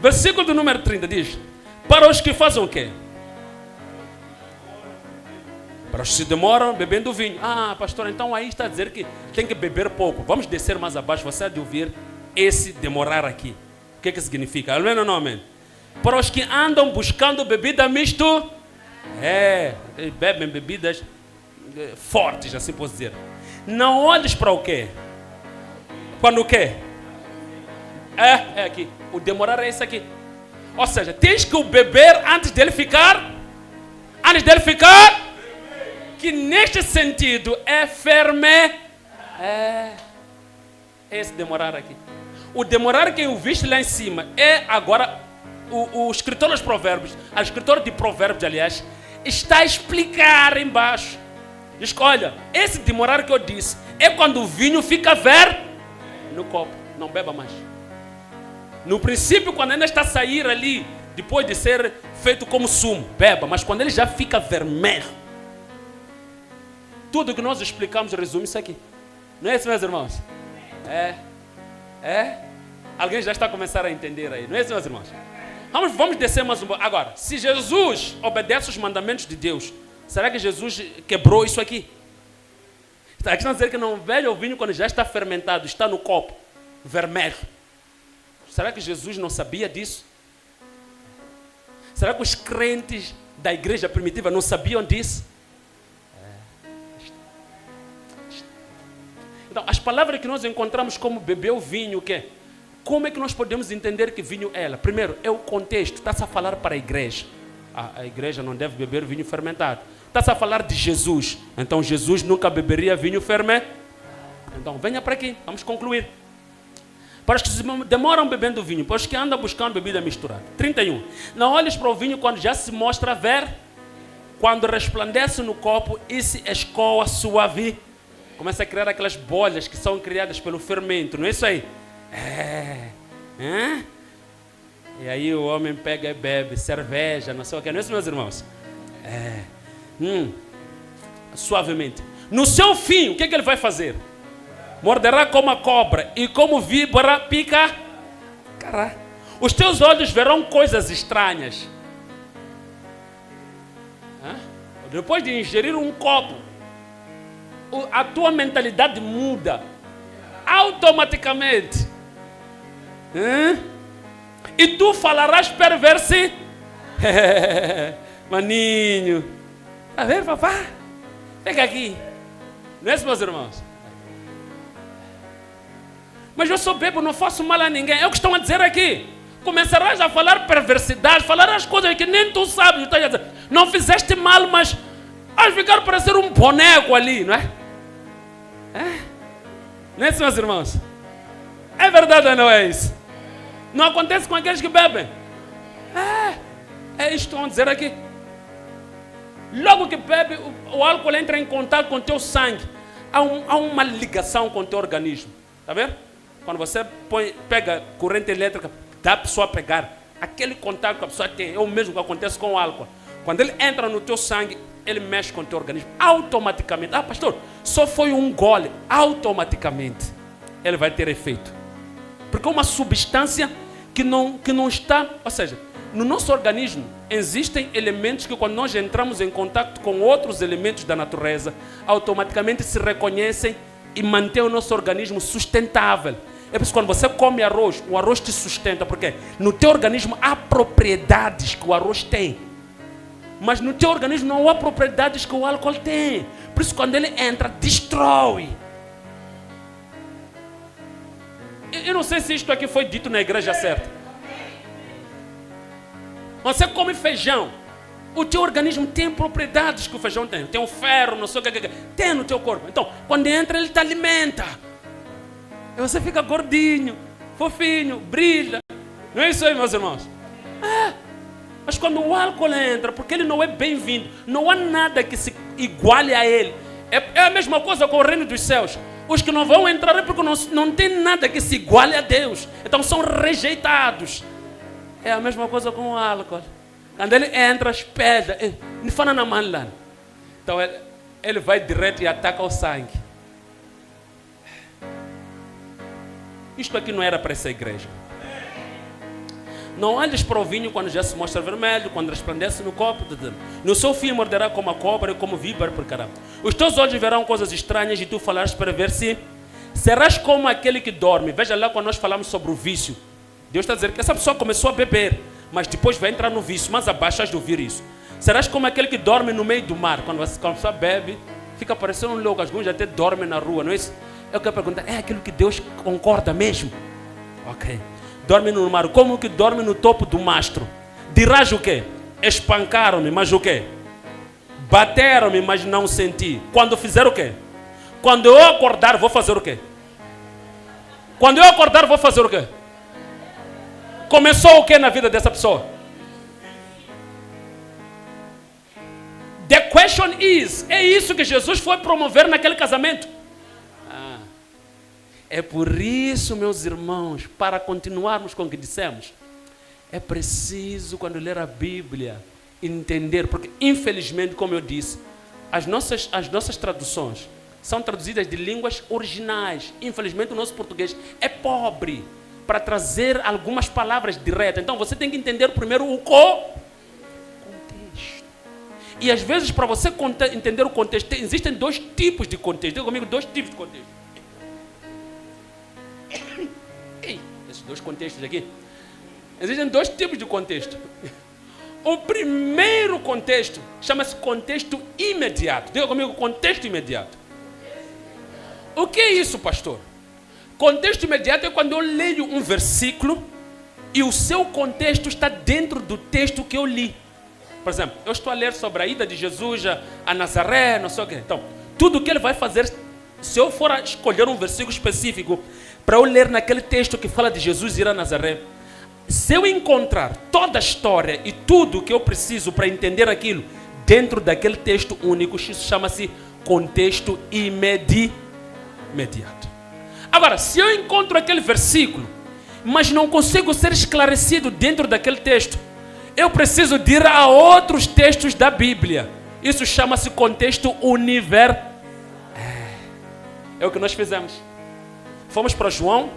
Versículo do número 30 diz: para os que fazem o quê? Para os que se demoram bebendo vinho. Pastor, então aí está a dizer que tem que beber pouco. Vamos descer mais abaixo, você há de ouvir esse demorar aqui. O que significa? Amém ou não amém? Para os que andam buscando bebida misto. Bebem bebidas fortes, assim posso dizer. Não olhes para o quê? Quando o quê? É aqui. O demorar é isso aqui. Ou seja, tens que o beber antes dele ficar. Que neste sentido é firme. É esse demorar aqui. O demorar que eu viste lá em cima é agora o escritor dos provérbios, a escritora de provérbios, aliás, está a explicar embaixo. Diz que, olha, esse demorar que eu disse é quando o vinho fica verde no copo. Não beba mais. No princípio, quando ainda está a sair ali, depois de ser feito como sumo, beba. Mas quando ele já fica vermelho, tudo que nós explicamos resume isso aqui. Não é isso, meus irmãos? Alguém já está a começar a entender aí. Não é isso, meus irmãos? Vamos descer mais um pouco. Agora, se Jesus obedece os mandamentos de Deus, será que Jesus quebrou isso aqui? Está aqui a dizer que não bebe o vinho quando já está fermentado, está no copo vermelho. Será que Jesus não sabia disso? Será que os crentes da igreja primitiva não sabiam disso? Então, as palavras que nós encontramos como beber o vinho, o quê? Como é que nós podemos entender que vinho é ela? Primeiro, é o contexto. Está-se a falar para a igreja. A igreja não deve beber vinho fermentado. Está-se a falar de Jesus. Então, Jesus nunca beberia vinho fermentado. Então, venha para aqui. Vamos concluir. Para os que demoram bebendo vinho, para os que andam buscando bebida misturada. 31. Não olhes para o vinho quando já se mostra ver, quando resplandece no copo e se escoa suave. Começa a criar aquelas bolhas que são criadas pelo fermento, não é isso aí? E aí o homem pega e bebe cerveja, não sei o que, não é isso, meus irmãos? Suavemente. No seu fim, o que ele vai fazer? Morderá como a cobra e como víbora pica. Caralho. Os teus olhos verão coisas estranhas. Depois de ingerir um copo, a tua mentalidade muda automaticamente. E tu falarás perverso. Maninho. A ver, papá. Pega aqui. Não é isso, meus irmãos? Mas eu sou bebo, não faço mal a ninguém. É o que estão a dizer aqui. Começarás a falar perversidade, falarás coisas que nem tu sabes. Não fizeste mal, mas vais ficar parecer um boneco ali, não é? Não é isso, meus irmãos? É verdade ou não é isso? Não acontece com aqueles que bebem. É isto que estão a dizer aqui. Logo que bebe, o álcool entra em contato com o teu sangue. Há uma ligação com o teu organismo. Está vendo? Quando você pega corrente elétrica, dá a pessoa a pegar. Aquele contato que a pessoa tem é o mesmo que acontece com o álcool. Quando ele entra no teu sangue, ele mexe com o teu organismo. Automaticamente. Pastor, só foi um gole. Automaticamente ele vai ter efeito. Porque é uma substância que não está... Ou seja, no nosso organismo existem elementos que quando nós entramos em contato com outros elementos da natureza, automaticamente se reconhecem e mantém o nosso organismo sustentável. É por isso que quando você come arroz, o arroz te sustenta. Porque no teu organismo há propriedades que o arroz tem. Mas no teu organismo não há propriedades que o álcool tem. Por isso quando ele entra, destrói. Eu não sei se isto aqui foi dito na igreja certa. Você come feijão. O teu organismo tem propriedades que o feijão tem. Tem um ferro, não sei o que. Tem no teu corpo. Então, quando entra, ele te alimenta. E você fica gordinho, fofinho, brilha. Não é isso aí, meus irmãos? Mas quando o álcool entra, porque ele não é bem-vindo, não há nada que se iguale a ele. É a mesma coisa com o reino dos céus. Os que não vão entrar é porque não tem nada que se iguale a Deus. Então são rejeitados. É a mesma coisa com o álcool. Quando ele entra, espelha. Não fala na mão lá. Então ele vai direto e ataca o sangue. Isto aqui não era para essa igreja. Não olhes para o vinho quando já se mostra vermelho, quando resplandece no copo. No seu fim morderá como a cobra e como víbora por caramba. Os teus olhos verão coisas estranhas e tu falarás para ver se serás como aquele que dorme. Veja lá quando nós falamos sobre o vício. Deus está dizendo que essa pessoa começou a beber, mas depois vai entrar no vício. Mas abaixo has de ouvir isso. Serás como aquele que dorme no meio do mar. Quando a pessoa bebe, fica parecendo um louco. Alguns até dormem na rua, não é isso? Eu quero perguntar, é aquilo que Deus concorda mesmo? Ok. Dorme no mar, como que dorme no topo do mastro? Dirás o quê? Espancaram-me, mas o quê? Bateram-me, mas não senti. Quando fizer o quê? Quando eu acordar, vou fazer o quê? Quando eu acordar, vou fazer o quê? Começou o quê na vida dessa pessoa? The question is, é isso que Jesus foi promover naquele casamento? É por isso, meus irmãos, para continuarmos com o que dissemos, é preciso, quando ler a Bíblia, entender, porque infelizmente, como eu disse, as nossas traduções são traduzidas de línguas originais. Infelizmente o nosso português é pobre. para trazer algumas palavras diretas. Então você tem que entender primeiro o contexto. E às vezes, para você entender o contexto, existem dois tipos de contexto. Diga comigo, dois tipos de contexto. Esses dois contextos aqui. Existem dois tipos de contexto. O primeiro contexto chama-se contexto imediato. Diga comigo, contexto imediato. O que é isso, pastor? Contexto imediato é quando eu leio um versículo e o seu contexto está dentro do texto que eu li. Por exemplo, eu estou a ler sobre a ida de Jesus a Nazaré, não sei o quê. Então, tudo o que ele vai fazer, se eu for a escolher um versículo específico para eu ler naquele texto que fala de Jesus ir a Nazaré, se eu encontrar toda a história e tudo o que eu preciso para entender aquilo dentro daquele texto único, isso chama-se contexto imediato. Agora, se eu encontro aquele versículo, mas não consigo ser esclarecido dentro daquele texto, eu preciso de ir a outros textos da Bíblia. Isso chama-se contexto universal. É o que nós fizemos. Fomos para João.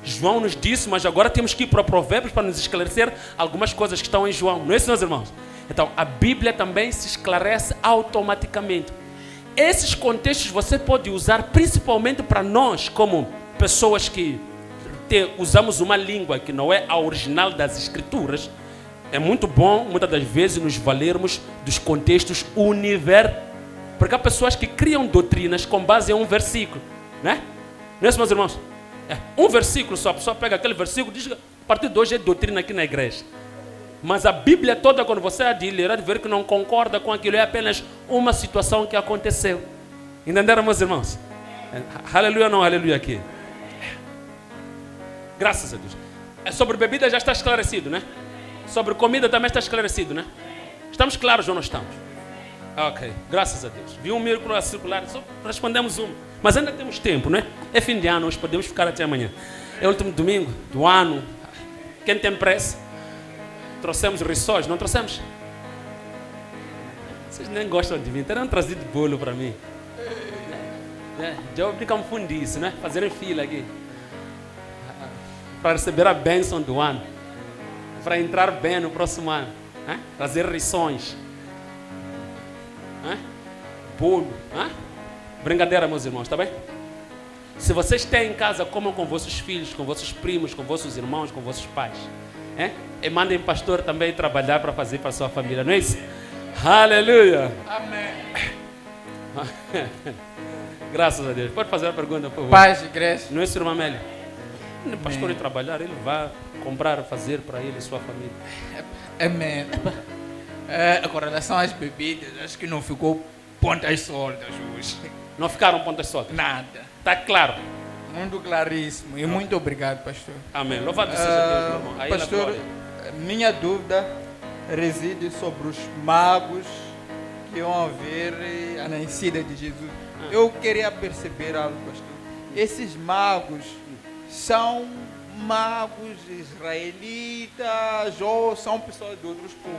João nos disse, mas agora temos que ir para Provérbios para nos esclarecer algumas coisas que estão em João. Não é isso, meus irmãos? Então, a Bíblia também se esclarece automaticamente. Esses contextos você pode usar principalmente para nós, como pessoas que usamos uma língua que não é a original das Escrituras. É muito bom, muitas das vezes, nos valermos dos contextos universais. Porque há pessoas que criam doutrinas com base em um versículo, né? Não é isso, meus irmãos? Um versículo só, a pessoa pega aquele versículo e diz: a partir de hoje é doutrina aqui na igreja. Mas a Bíblia toda, quando você é de ler, ver que não concorda com aquilo, é apenas uma situação que aconteceu. Entenderam, meus irmãos? Aleluia, não aleluia aqui. Graças a Deus. Sobre bebida já está esclarecido, né? Sobre comida também está esclarecido, né? Estamos claros ou não estamos? Ok, graças a Deus. Vi um micro a circular, só respondemos uma. Mas ainda temos tempo, né? É fim de ano, hoje podemos ficar até amanhã. É o último domingo do ano. Quem tem pressa? Trouxemos rissóis, não trouxemos? Vocês nem gostam de mim, terão trazido bolo para mim. Já ficam fundidos, né? Fazerem fila aqui. Para receber a bênção do ano. Para entrar bem no próximo ano. Trazer rissóis. Bolo. Brincadeira, meus irmãos, tá bem? Se vocês têm em casa, comam com vossos filhos, com vossos primos, com vossos irmãos, com vossos pais. E mandem pastor também trabalhar para fazer para a sua família, não é isso? Aleluia! Amém! Graças a Deus. Pode fazer a pergunta, por favor. Paz, igreja. Não é isso, irmã Amélia? O pastor ir trabalhar, ele vai comprar, fazer para ele e sua família. Amém. Com relação às bebidas, acho que não ficou pontas soltas hoje. Não ficaram pontas soltas? Nada. Está claro? Muito claríssimo. E muito obrigado, pastor. Amém. Louvado seja Deus, meu irmão. Aí pastor, minha dúvida reside sobre os magos que iam haver a nascida de Jesus. Eu queria perceber algo, pastor. Esses magos são magos israelitas ou são pessoas de outros povos?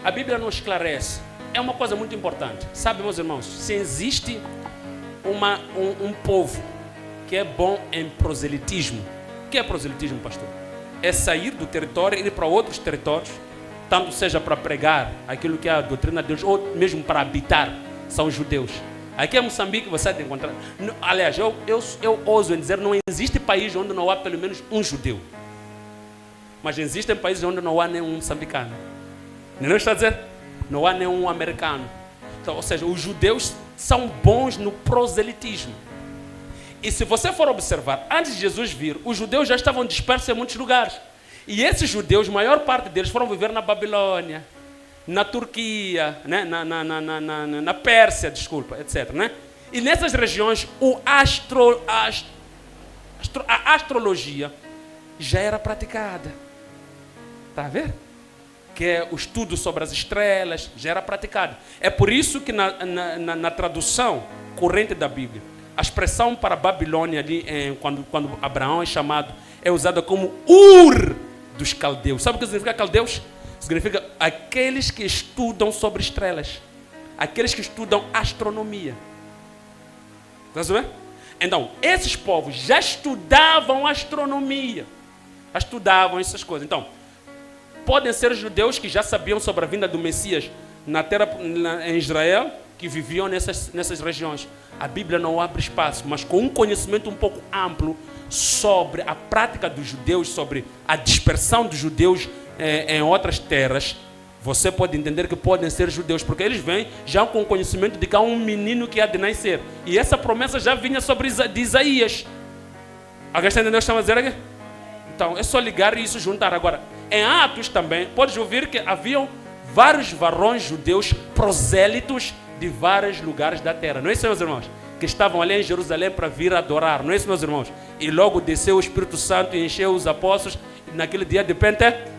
A Bíblia não esclarece. É uma coisa muito importante. Sabe, meus irmãos, se existe um povo que é bom em proselitismo. O que é proselitismo, pastor? É sair do território e ir para outros territórios, tanto seja para pregar aquilo que é a doutrina de Deus, ou mesmo para habitar, são os judeus. Aqui em Moçambique você tem encontrar. Aliás, eu ouso em dizer, não existe país onde não há pelo menos um judeu. Mas existem países onde não há nenhum moçambicano. Não está a dizer? Não há nenhum americano. Então, ou seja, os judeus são bons no proselitismo. E se você for observar, antes de Jesus vir, os judeus já estavam dispersos em muitos lugares. E esses judeus, a maior parte deles, foram viver na Babilônia, na Turquia, né? na Pérsia, desculpa, etc. Né? E nessas regiões, a astrologia já era praticada. Está a ver? Que é o estudo sobre as estrelas, já era praticado. É por isso que na tradução corrente da Bíblia, a expressão para Babilônia, ali, quando Abraão é chamado, é usada como Ur dos caldeus. Sabe o que significa caldeus? Significa aqueles que estudam sobre estrelas, aqueles que estudam astronomia. Está vendo? Então, esses povos já estudavam astronomia. já estudavam essas coisas. Então, podem ser judeus que já sabiam sobre a vinda do Messias na terra, em Israel, que viviam nessas regiões. A Bíblia não abre espaço, mas com um conhecimento um pouco amplo sobre a prática dos judeus, sobre a dispersão dos judeus em outras terras, você pode entender que podem ser judeus, porque eles vêm já com o conhecimento de que há um menino que há de nascer. E essa promessa já vinha sobre de Isaías. Alguém está entendendo o que estamos a dizer aqui? Então, é só ligar e isso juntar. Agora, em Atos também, podes ouvir que haviam vários varões judeus prosélitos de vários lugares da terra. Não é isso, meus irmãos? Que estavam ali em Jerusalém para vir adorar. Não é isso, meus irmãos? E logo desceu o Espírito Santo e encheu os apóstolos. E naquele dia de Pentecostes,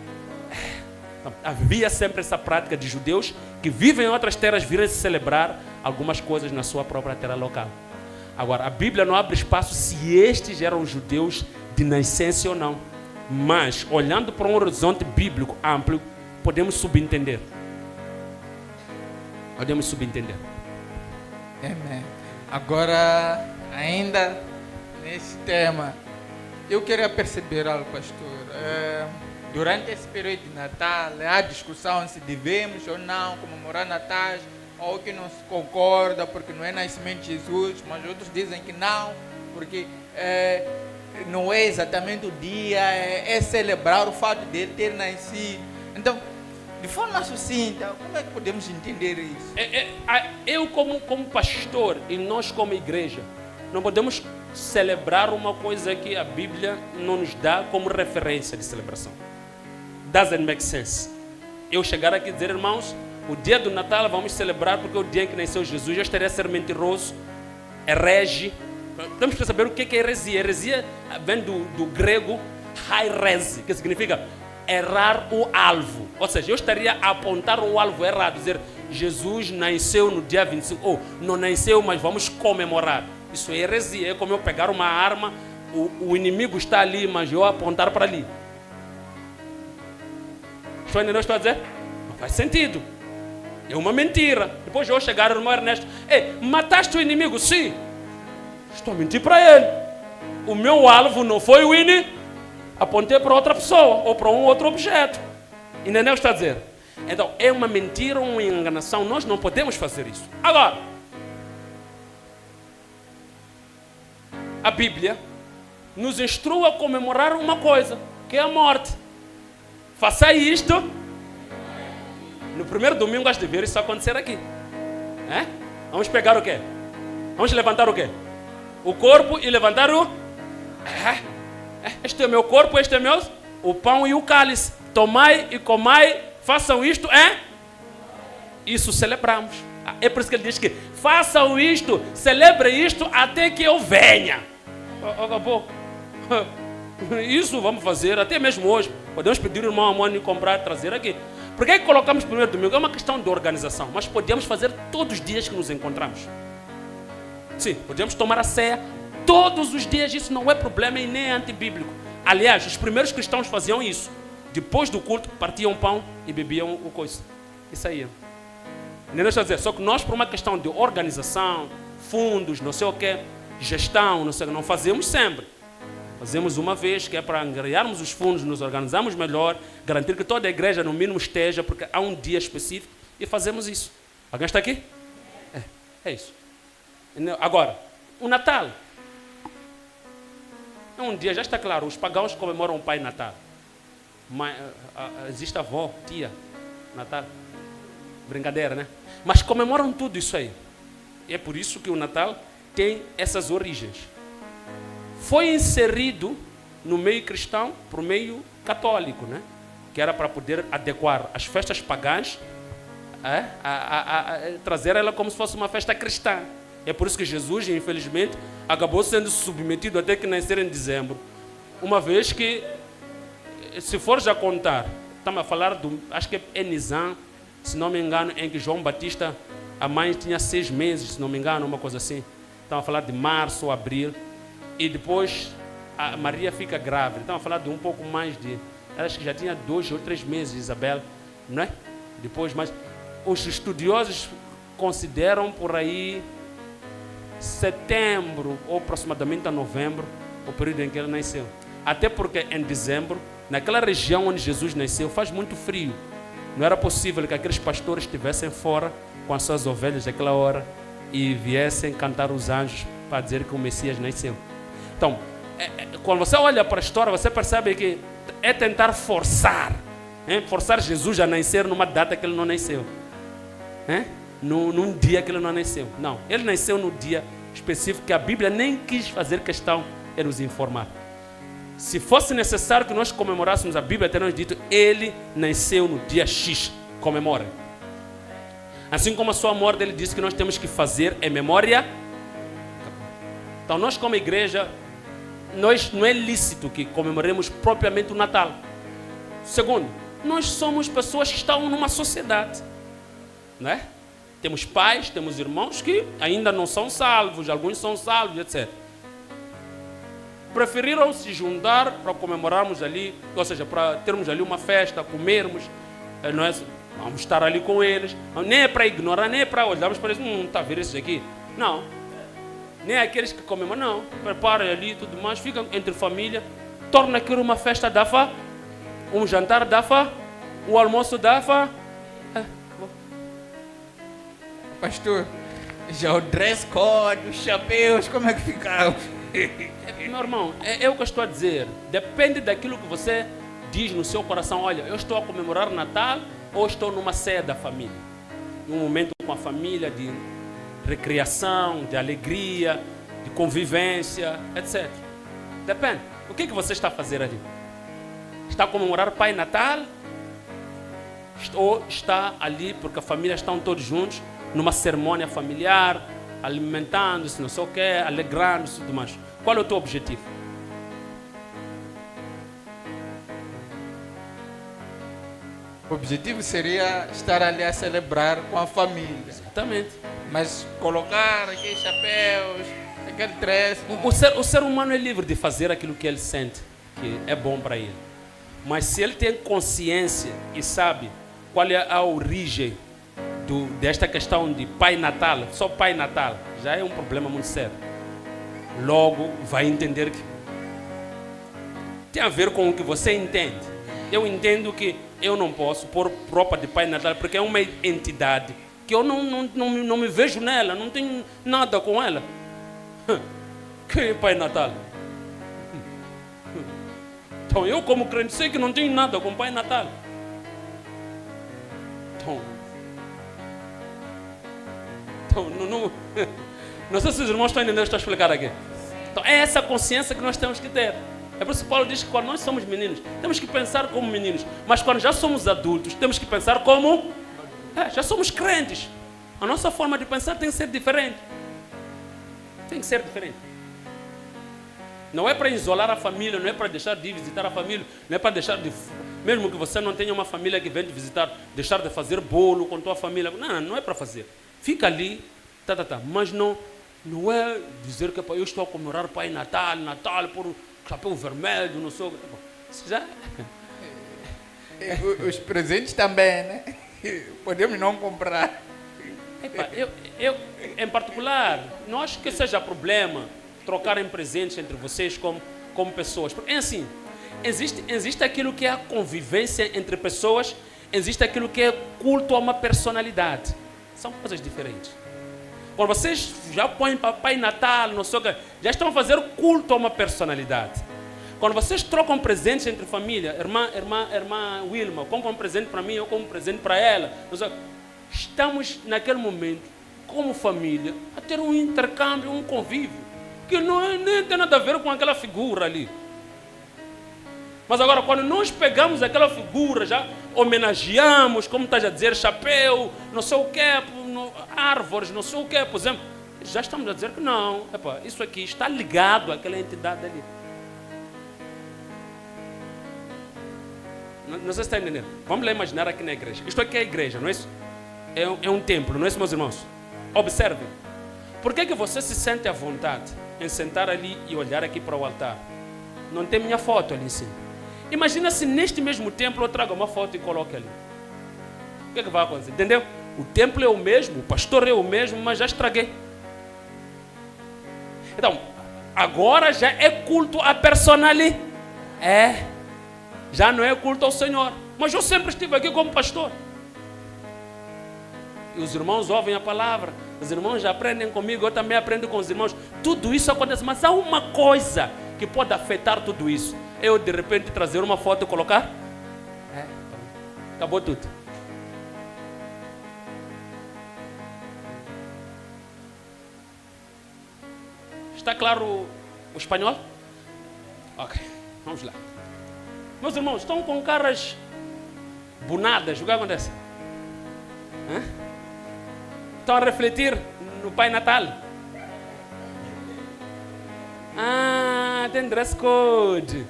havia sempre essa prática de judeus que vivem em outras terras virem celebrar algumas coisas na sua própria terra local. Agora, a Bíblia não abre espaço se estes eram judeus de nascença ou não. Mas, olhando para um horizonte bíblico amplo, podemos subentender. Podemos subentender. Amém. Agora, ainda nesse tema, eu queria perceber algo, pastor. Durante esse período de Natal, há discussão se devemos ou não comemorar Natal, ou que não se concorda porque não é nascimento de Jesus, mas outros dizem que não, porque não é exatamente o dia, é celebrar o fato dele ter nascido. Então, de forma sucinta, como é que podemos entender isso? Eu como pastor e nós como igreja, não podemos celebrar uma coisa que a Bíblia não nos dá como referência de celebração. Doesn't make sense. Eu chegar aqui e dizer, irmãos, o dia do Natal vamos celebrar porque é o dia em que nasceu Jesus. Eu estaria a ser mentiroso, herege. Temos que saber o que é heresia. Heresia vem do grego hairese, que significa errar o alvo. Ou seja, eu estaria a apontar o alvo errado, dizer Jesus nasceu no dia 25, ou não nasceu, mas vamos comemorar. Isso é heresia. É como eu pegar uma arma, o inimigo está ali, mas eu apontar para ali. Estou entendendo o que estou a dizer? Não faz sentido. É uma mentira. Depois eu chegar, irmão Ernesto, mataste o inimigo? Sim. Estou a mentir para ele. O meu alvo não foi o inimigo. Apontei para outra pessoa ou para um outro objeto. Entendeu o que está a dizer? Então, é uma mentira ou uma enganação. Nós não podemos fazer isso. Agora, a Bíblia nos instrui a comemorar uma coisa, que é a morte. Faça isto. No primeiro domingo, acho de ver isso acontecer aqui. Vamos pegar o quê? Vamos levantar o quê? O corpo e levantar o... Este é o meu corpo, este é meu... O pão e o cálice. Tomai e comai, façam isto, Isso celebramos. É por isso que ele diz que façam isto, celebrem isto até que eu venha. Acabou. Isso vamos fazer até mesmo hoje. Podemos pedir o irmão Amoni comprar, trazer aqui. Por que colocamos primeiro domingo? É uma questão de organização. Mas podemos fazer todos os dias que nos encontramos. Sim, podemos tomar a ceia todos os dias. Isso não é problema e nem é antibíblico. Aliás, os primeiros cristãos faziam isso. Depois do culto, partiam pão e bebiam o coice. Isso aí. Não deixa eu dizer. Só que nós, por uma questão de organização, fundos, não sei o quê, gestão, não sei o que, não fazemos sempre. Fazemos uma vez, que é para angariarmos os fundos, nos organizarmos melhor, garantir que toda a igreja no mínimo esteja, porque há um dia específico, e fazemos isso. Alguém está aqui? É isso. Agora, o Natal. É um dia, já está claro, os pagãos comemoram o Pai Natal. Mas, existe a avó, tia, Natal. Brincadeira, né? Mas comemoram tudo isso aí. E é por isso que o Natal tem essas origens. Foi inserido no meio cristão para o meio católico, né? Que era para poder adequar as festas pagãs, trazer ela como se fosse uma festa cristã. É por isso que Jesus, infelizmente, acabou sendo submetido até que nascer em dezembro. Uma vez que, se for já contar, estamos a falar do, acho que é Nisan, se não me engano, em que João Batista, a mãe tinha 6 meses, se não me engano, uma coisa assim. Estamos a falar de março, abril. E depois a Maria fica grávida. Estamos a falar de um pouco mais de... Acho que já tinha 2 ou 3 meses, Isabel, não é? Depois, mas os estudiosos consideram por aí setembro ou aproximadamente a novembro, o período em que ela nasceu. Até porque em dezembro, naquela região onde Jesus nasceu, faz muito frio. Não era possível que aqueles pastores estivessem fora com as suas ovelhas naquela hora e viessem cantar os anjos para dizer que o Messias nasceu. Então, quando você olha para a história, você percebe que é tentar forçar Jesus a nascer numa data que ele não nasceu. Num dia que ele não nasceu. Não, ele nasceu no dia específico que a Bíblia nem quis fazer questão de nos informar. Se fosse necessário que nós comemorássemos, a Bíblia teria nos dito, ele nasceu no dia X, comemora. Assim como a sua morte, ele disse que nós temos que fazer em memória. Então nós como igreja, não é lícito que comemoremos propriamente o Natal. Segundo, nós somos pessoas que estão numa sociedade, né? Temos pais, temos irmãos que ainda não são salvos, alguns são salvos, etc. Preferiram se juntar para comemorarmos ali, ou seja, para termos ali uma festa, comermos, vamos estar ali com eles, nem é para ignorar, nem é para olharmos para eles, não está a ver esses aqui, não, nem aqueles que comemoram, não, preparem ali tudo mais, ficam entre família, torna aquilo uma festa da fé, um jantar da fé, um almoço da fé. Pastor, já o dress code, os chapéus, como é que ficava? Meu irmão, é o que eu estou a dizer. Depende daquilo que você diz no seu coração. Olha, eu estou a comemorar Natal ou estou numa ceia da família? Num momento com a família de recreação, de alegria, de convivência, etc. Depende. O que você está a fazer ali? Está a comemorar Pai Natal? Ou está ali porque a família estão todos juntos numa cerimônia familiar, alimentando-se, não sei o quê, alegrando-se e tudo mais? Qual é o teu objetivo? O objetivo seria estar ali a celebrar com a família. Exatamente. Mas colocar aqueles chapéus, aquele dress... O ser humano é livre de fazer aquilo que ele sente que é bom para ele. Mas se ele tem consciência e sabe qual é a origem desta questão de Pai Natal, só Pai Natal, já é um problema muito sério. Logo vai entender que tem a ver com o que você entende. Eu entendo que eu não posso pôr roupa de Pai Natal porque é uma entidade que eu não me vejo nela, não tenho nada com ela. Que é Pai Natal? Então eu como crente sei que não tenho nada com Pai Natal. Então não sei se os irmãos estão entendendo o que eu estou a explicar aqui. Então é essa consciência que nós temos que ter. É por isso que Paulo diz que quando nós somos meninos, temos que pensar como meninos. Mas quando já somos adultos, temos que pensar como... já somos crentes. A nossa forma de pensar tem que ser diferente. Tem que ser diferente. Não é para isolar a família, não é para deixar de visitar a família, não é para deixar de... Mesmo que você não tenha uma família que vem te visitar, deixar de fazer bolo com tua família. Não é para fazer. Fica ali, mas não é dizer que eu estou a comemorar Pai Natal por chapéu vermelho, não sei o que. Já... Os presentes também, né? Podemos não comprar. Eu, em particular, não acho que seja problema trocarem presentes entre vocês como pessoas. Porque é assim, existe aquilo que é a convivência entre pessoas, existe aquilo que é culto a uma personalidade. São coisas diferentes. Quando vocês já põem Pai Natal, não sei o que, já estão a fazer culto a uma personalidade. Quando vocês trocam presentes entre família, irmã Wilma, compra um presente para mim, eu compro um presente para ela. Estamos naquele momento, como família, a ter um intercâmbio, um convívio, que nem tem nada a ver com aquela figura ali. Mas agora, quando nós pegamos aquela figura, já homenageamos, como estás a dizer, chapéu, não sei o que, árvores, não sei o que, por exemplo, já estamos a dizer que não, isso aqui está ligado àquela entidade ali. Não sei se está entendendo. Vamos lá imaginar aqui na igreja. Isto aqui é a igreja, não é isso? É um templo, não é isso, meus irmãos? Observem. Por que você se sente à vontade em sentar ali e olhar aqui para o altar? Não tem minha foto ali em cima. Imagina se neste mesmo templo eu trago uma foto e coloque ali. O que vai acontecer? Entendeu? O templo é o mesmo, o pastor é o mesmo, mas já estraguei. Então, agora já é culto à personalidade. Já não é culto ao Senhor. Mas eu sempre estive aqui como pastor. E os irmãos ouvem a palavra. Os irmãos já aprendem comigo, eu também aprendo com os irmãos. Tudo isso acontece, mas há uma coisa que pode afetar tudo isso. Eu de repente trazer uma foto e colocar? Acabou tudo. Está claro o espanhol? Ok, vamos lá. Meus irmãos, estão com caras bunadas, o que acontece? Estão a refletir no Pai Natal? Tem dress code.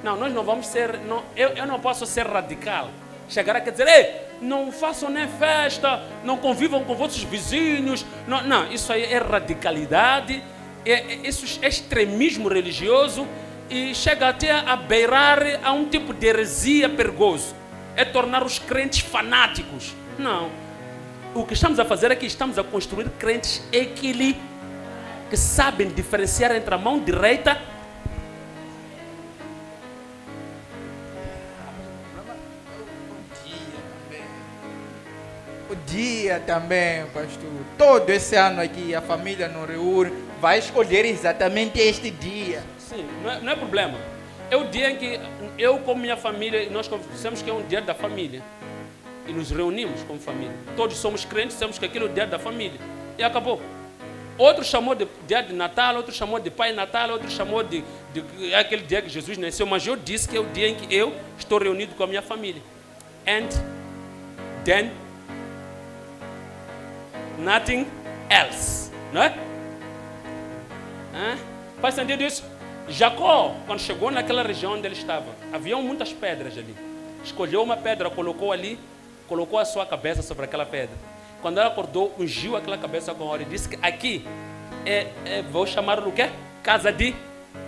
Não, nós não vamos ser... Não, eu não posso ser radical. Chegar aqui e dizer, ei, não façam nem festa, não convivam com vossos vizinhos. Não, isso aí é radicalidade, isso é extremismo religioso e chega até a beirar a um tipo de heresia perigoso. É tornar os crentes fanáticos. Não. O que estamos a fazer é que estamos a construir crentes equilibrados, que sabem diferenciar entre a mão direita dia também, pastor. Todo esse ano aqui a família não reúne, vai escolher exatamente este dia. Sim, não é problema. É o dia em que eu com minha família, nós dissemos que é um dia da família. E nos reunimos como família. Todos somos crentes, dissemos que aquilo é o dia da família. E acabou. Outro chamou de dia de Natal, outro chamou de Pai Natal, outro chamou de aquele dia que Jesus nasceu. Mas eu disse que é o dia em que eu estou reunido com a minha família. And then nothing else, não é? Faz sentido isso? Jacó, quando chegou naquela região onde ele estava, havia muitas pedras ali. Escolheu uma pedra, colocou ali, colocou a sua cabeça sobre aquela pedra. Quando ele acordou, ungiu aquela cabeça com óleo e disse que aqui vou chamar o quê? Casa de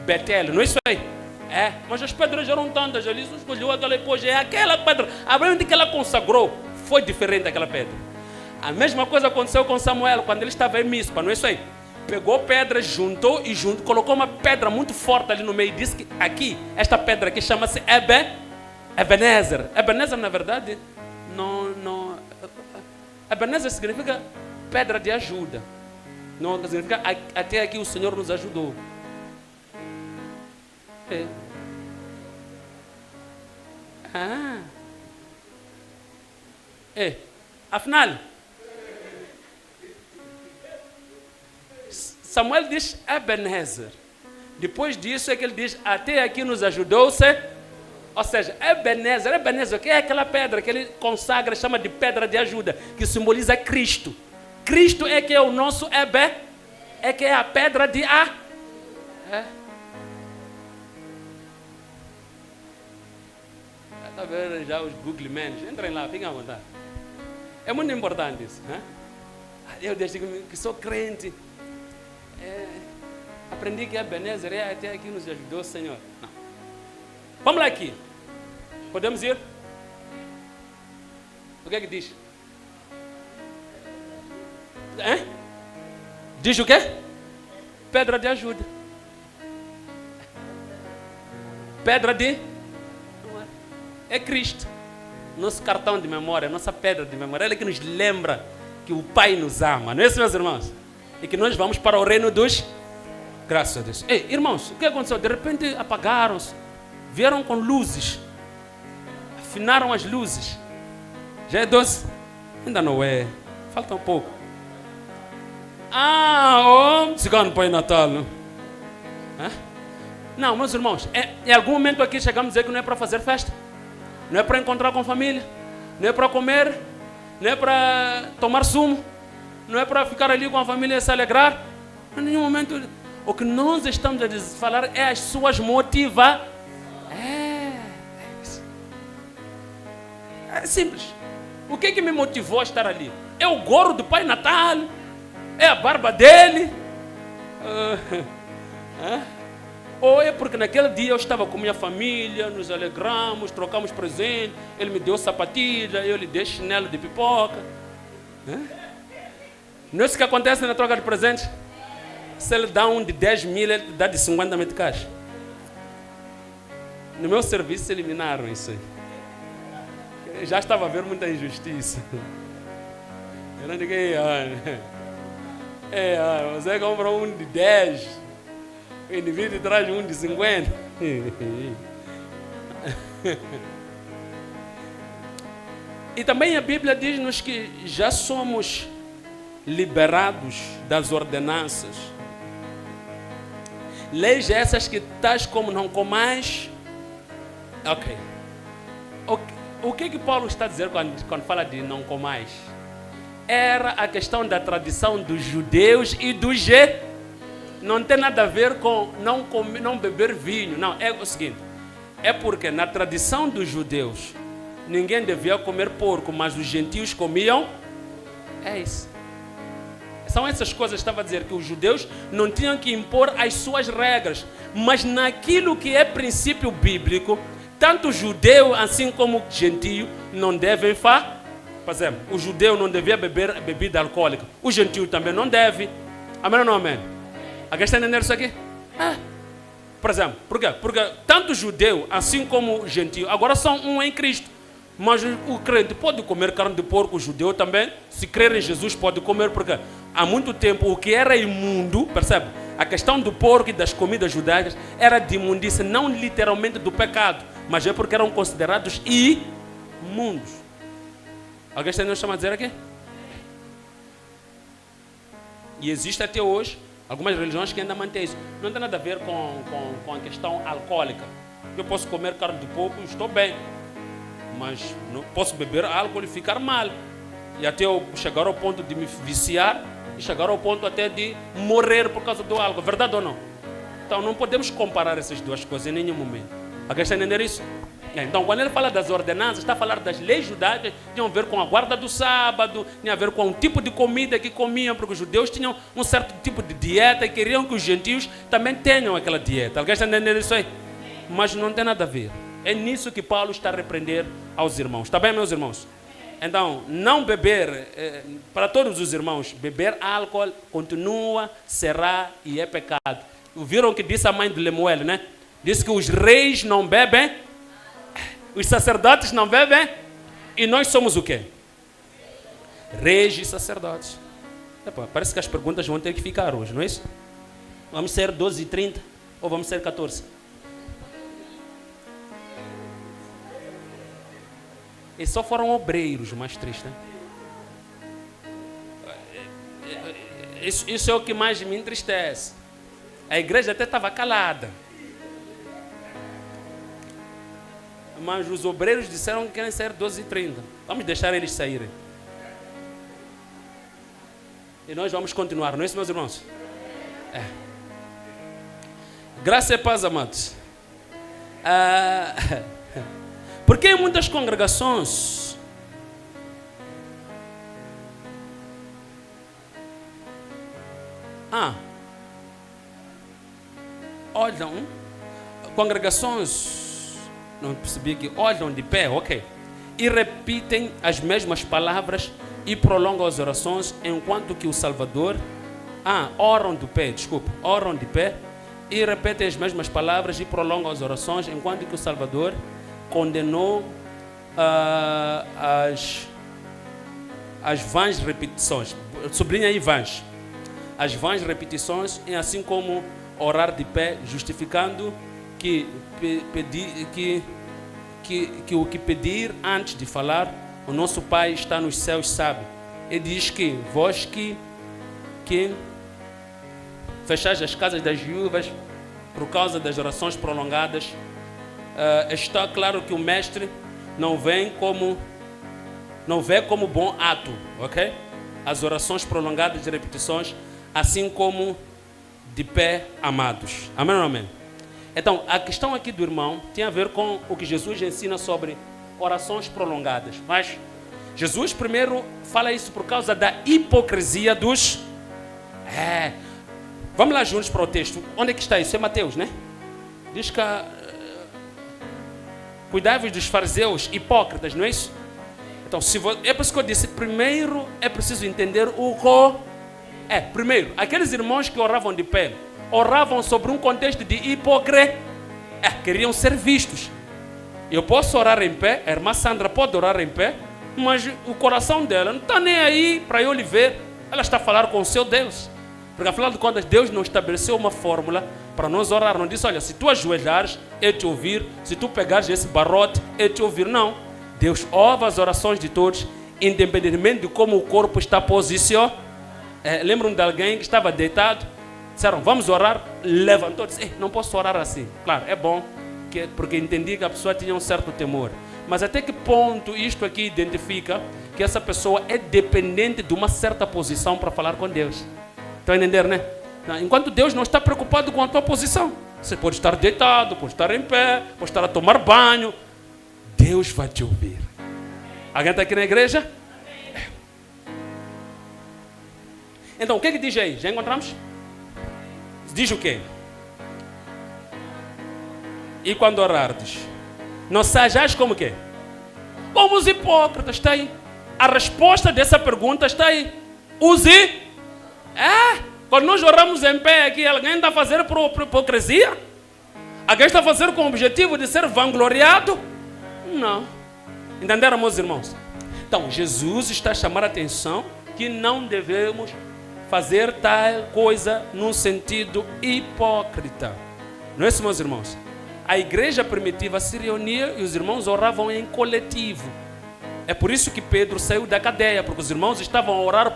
Betel, não é isso aí? Mas as pedras eram tantas ali, só escolheu aquela e pôs, aquela pedra, a momento que ela consagrou, foi diferente daquela pedra. A mesma coisa aconteceu com Samuel, quando ele estava em Mispa, não é isso aí? Pegou pedras, juntou e colocou uma pedra muito forte ali no meio e disse que aqui, esta pedra aqui chama-se Ebenezer. Ebenezer, na verdade, não... Ebenezer significa pedra de ajuda. Não significa até aqui o Senhor nos ajudou. Afinal, Samuel diz Ebenezer. Depois disso é que ele diz, até aqui nos ajudou-se. Ou seja, Ebenezer, que é aquela pedra que ele consagra, chama de pedra de ajuda, que simboliza Cristo. Cristo é que é o nosso é que é a pedra de Está vendo já os Google Men? Entrem lá, fiquem à vontade. É muito importante isso. Eu desde que sou crente, aprendi que Ebenezer até aqui nos ajudou, Senhor. Não. Vamos lá aqui. Podemos ir? O que é que diz? Diz o quê? Pedra de ajuda. Pedra de... É Cristo. Nosso cartão de memória, nossa pedra de memória. Ele que nos lembra que o Pai nos ama. Não é isso, meus irmãos? E que nós vamos para o reino dos... Graças a Deus. Ei, irmãos, o que aconteceu? De repente apagaram-se. Vieram com luzes. Afinaram as luzes. Já é 12? Ainda não é. Falta um pouco. Cigano Pai Natal. Não, meus irmãos, em algum momento aqui chegamos a dizer que não é para fazer festa. Não é para encontrar com a família. Não é para comer. Não é para tomar sumo. Não é para ficar ali com a família e se alegrar. Em nenhum momento. O que nós estamos a falar é as suas motivações. É simples. O que me motivou a estar ali? É o gorro do Pai Natal? É a barba dele? Ou é porque naquele dia eu estava com minha família, nos alegramos, trocamos presente, ele me deu sapatilha, eu lhe dei chinelo de pipoca. Não é isso que acontece na troca de presentes? Se ele dá um de 10 mil, ele dá de 50 meticais. No meu serviço eliminaram isso aí. Eu já estava a ver muita injustiça. Eu não digo, você compra um de 10, o indivíduo traz um de 50. E também a Bíblia diz-nos que já somos liberados das ordenanças. Leis essas que tais como não comais. Ok. O que Paulo está a dizer quando fala de não comais? Era a questão da tradição dos judeus e dos gentios. Não tem nada a ver com não beber vinho. Não, é o seguinte. É porque na tradição dos judeus, ninguém devia comer porco, mas os gentios comiam. É isso. São essas coisas que estava a dizer, que os judeus não tinham que impor as suas regras. Mas naquilo que é princípio bíblico, tanto o judeu assim como o gentio não devem fazer. Por exemplo, o judeu não devia beber bebida alcoólica. O gentio também não deve. Amém ou não amém? Alguém está entendendo isso aqui? Por exemplo, por quê? Porque tanto o judeu assim como o gentio agora são um em Cristo. Mas o crente pode comer carne de porco, o judeu também. Se crer em Jesus pode comer, porque há muito tempo o que era imundo, percebe? A questão do porco e das comidas judaicas era de imundícia, não literalmente do pecado, mas é porque eram considerados imundos. Alguém está nos chamando a dizer aqui? E existe até hoje algumas religiões que ainda mantêm isso. Não tem nada a ver com a questão alcoólica. Eu posso comer carne de porco e estou bem, mas não posso beber álcool e ficar mal. E até eu chegar ao ponto de me viciar e chegar ao ponto até de morrer por causa do álcool. Verdade ou não? Então não podemos comparar essas duas coisas em nenhum momento. Alguém está entendendo isso? Então, quando ele fala das ordenanças, está a falar das leis judaicas, tinham a ver com a guarda do sábado, tinha a ver com o tipo de comida que comiam, porque os judeus tinham um certo tipo de dieta e queriam que os gentios também tenham aquela dieta. Alguém está entendendo isso aí? Mas não tem nada a ver. É nisso que Paulo está a repreender aos irmãos. Está bem, meus irmãos? Então, não beber, para todos os irmãos, beber álcool continua, será e é pecado. Viram o que disse a mãe de Lemuel, né? Disse que os reis não bebem, os sacerdotes não bebem, e nós somos o quê? Reis e sacerdotes. Parece que as perguntas vão ter que ficar hoje, não é isso? Vamos ser 12h30 ou vamos ser 14? E só foram obreiros, mais triste, né? Isso é o que mais me entristece. A igreja até estava calada, mas os obreiros disseram que querem sair 12h30. Vamos deixar eles saírem. E nós vamos continuar, não é isso, meus irmãos? Graça e paz, amados. Porque em muitas congregações olham, congregações, não percebi que olham de pé, ok, e repetem as mesmas palavras e prolongam as orações, enquanto que o Salvador, oram de pé e repetem as mesmas palavras e prolongam as orações, enquanto que o Salvador condenou as vãs repetições. Sublinha aí vãs. As vãs repetições, e assim como orar de pé, justificando que o que pedir antes de falar, o nosso Pai está nos céus sabe. Ele diz que vós que fechais as casas das viúvas por causa das orações prolongadas, está claro que o mestre não vê como bom ato, ok? As orações prolongadas de repetições, assim como de pé, amados. Amém ou não amém? Então, a questão aqui do irmão tem a ver com o que Jesus ensina sobre orações prolongadas. Mas Jesus primeiro fala isso por causa da hipocrisia dos... Vamos lá juntos para o texto. Onde é que está isso? É Mateus, né? Diz que cuidai-vos dos fariseus hipócritas, não é isso? Então, é por isso que eu disse, primeiro é preciso entender o Primeiro, aqueles irmãos que oravam de pé, oravam sobre um contexto de hipocrisia. Queriam ser vistos. Eu posso orar em pé, a irmã Sandra pode orar em pé, mas o coração dela não está nem aí para eu lhe ver. Ela está a falar com o seu Deus. Porque afinal de contas, Deus não estabeleceu uma fórmula para nós orar. Não disse, olha, se tu ajoelhares, eu te ouvir. Se tu pegares esse barrote, eu te ouvir. Não. Deus ouve as orações de todos, independentemente de como o corpo está posicionado. Lembram de alguém que estava deitado? Disseram, vamos orar. Levantou e disse, não posso orar assim. Claro, é bom, porque entendi que a pessoa tinha um certo temor. Mas até que ponto isto aqui identifica que essa pessoa é dependente de uma certa posição para falar com Deus? Estão a entender, né? Enquanto Deus não está preocupado com a tua posição. Você pode estar deitado, pode estar em pé, pode estar a tomar banho. Deus vai te ouvir. Alguém está aqui na igreja? Então, o que diz aí? Já encontramos? Diz o quê? E quando orardes, não sejais como o quê? Como os hipócritas, está aí. A resposta dessa pergunta está aí. Quando nós oramos em pé aqui, alguém está a fazer por hipocrisia? Alguém está a fazer com o objetivo de ser vangloriado? Não. Entenderam, meus irmãos? Então, Jesus está a chamar a atenção que não devemos fazer tal coisa num sentido hipócrita. Não é isso, meus irmãos? A igreja primitiva se reunia e os irmãos oravam em coletivo. É por isso que Pedro saiu da cadeia, porque os irmãos estavam a orar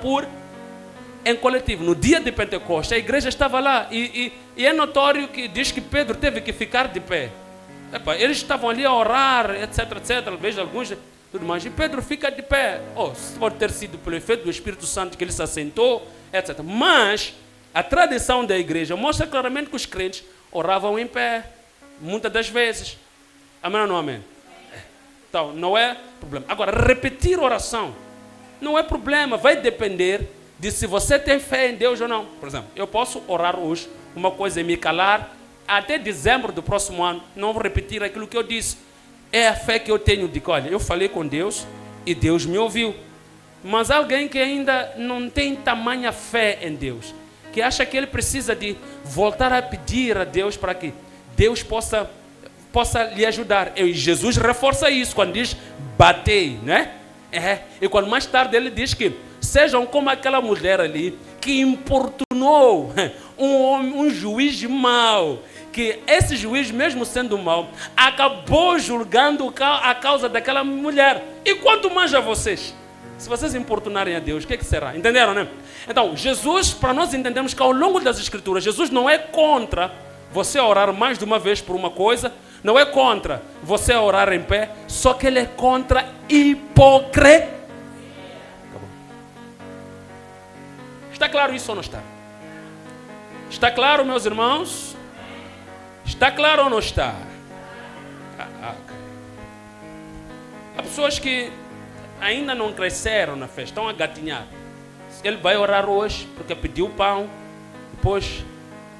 em coletivo. No dia de Pentecostes, a igreja estava lá e é notório que diz que Pedro teve que ficar de pé. Eles estavam ali a orar, etc, vejo alguns, tudo mais. E Pedro fica de pé. Isso pode ter sido pelo efeito do Espírito Santo que ele se assentou, etc. Mas a tradição da igreja mostra claramente que os crentes oravam em pé, muitas das vezes. Amém ou não amém? Então, não é problema. Agora, repetir oração não é problema, vai depender de se você tem fé em Deus ou não. Por exemplo, eu posso orar hoje uma coisa e me calar, até dezembro do próximo ano, não vou repetir aquilo que eu disse. É a fé que eu tenho de que, olha, eu falei com Deus e Deus me ouviu. Mas alguém que ainda não tem tamanha fé em Deus, que acha que ele precisa de voltar a pedir a Deus para que Deus possa lhe ajudar. E Jesus reforça isso quando diz, batei, né? E quando mais tarde ele diz que sejam como aquela mulher ali que importunou um juiz mau, que esse juiz, mesmo sendo mau, acabou julgando a causa daquela mulher. E quanto mais a vocês? Se vocês importunarem a Deus, o que será? Entenderam, né? Então, Jesus, para nós entendermos que ao longo das Escrituras, Jesus não é contra você orar mais de uma vez por uma coisa, não é contra você orar em pé, só que ele é contra hipocrisia. Está claro isso ou não está? Está claro, meus irmãos? Está claro ou não está? Há pessoas que ainda não cresceram na fé, estão a gatinhar. Ele vai orar hoje porque pediu pão, depois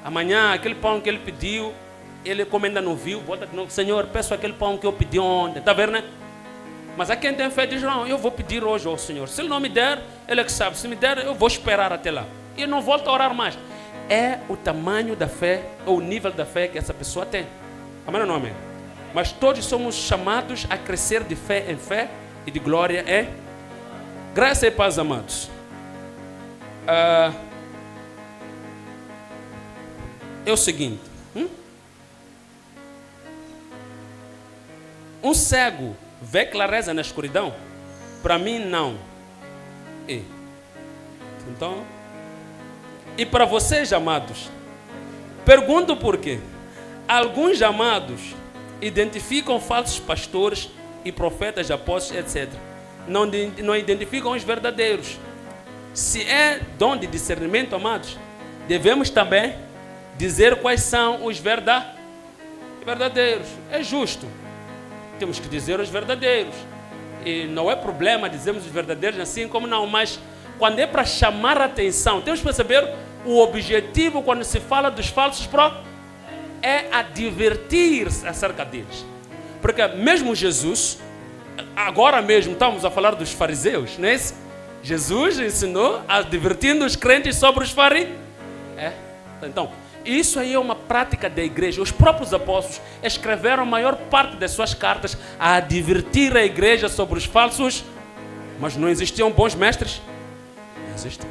amanhã aquele pão que ele pediu, ele como ainda não viu, volta de novo, Senhor, peço aquele pão que eu pedi ontem, está vendo, né? Mas a quem tem fé diz, não, eu vou pedir hoje ao Senhor. Se ele não me der, ele é que sabe. Se me der, eu vou esperar até lá. E não volto a orar mais. É o tamanho da fé, ou o nível da fé que essa pessoa tem. Amém ou não amém? Mas todos somos chamados a crescer de fé em fé e de glória em graça e paz, amados. É o seguinte. Um cego vê clareza na escuridão? Para mim, não. Então, e para vocês, amados, pergunto por quê. Alguns amados identificam falsos pastores e profetas, apóstolos, etc. Não identificam os verdadeiros. Se é dom de discernimento, amados, devemos também dizer quais são os verdadeiros. É justo. Temos que dizer os verdadeiros. E não é problema dizermos os verdadeiros assim como não, mas quando é para chamar a atenção, temos que perceber o objetivo quando se fala dos falsos é advertir-se acerca deles. Porque mesmo Jesus, agora mesmo estamos a falar dos fariseus, não é isso? Jesus ensinou, advertindo os crentes sobre os fariseus. Então, isso aí é uma prática da igreja. Os próprios apóstolos escreveram a maior parte das suas cartas a advertir a igreja sobre os falsos. Mas não existiam bons mestres? Não existiam.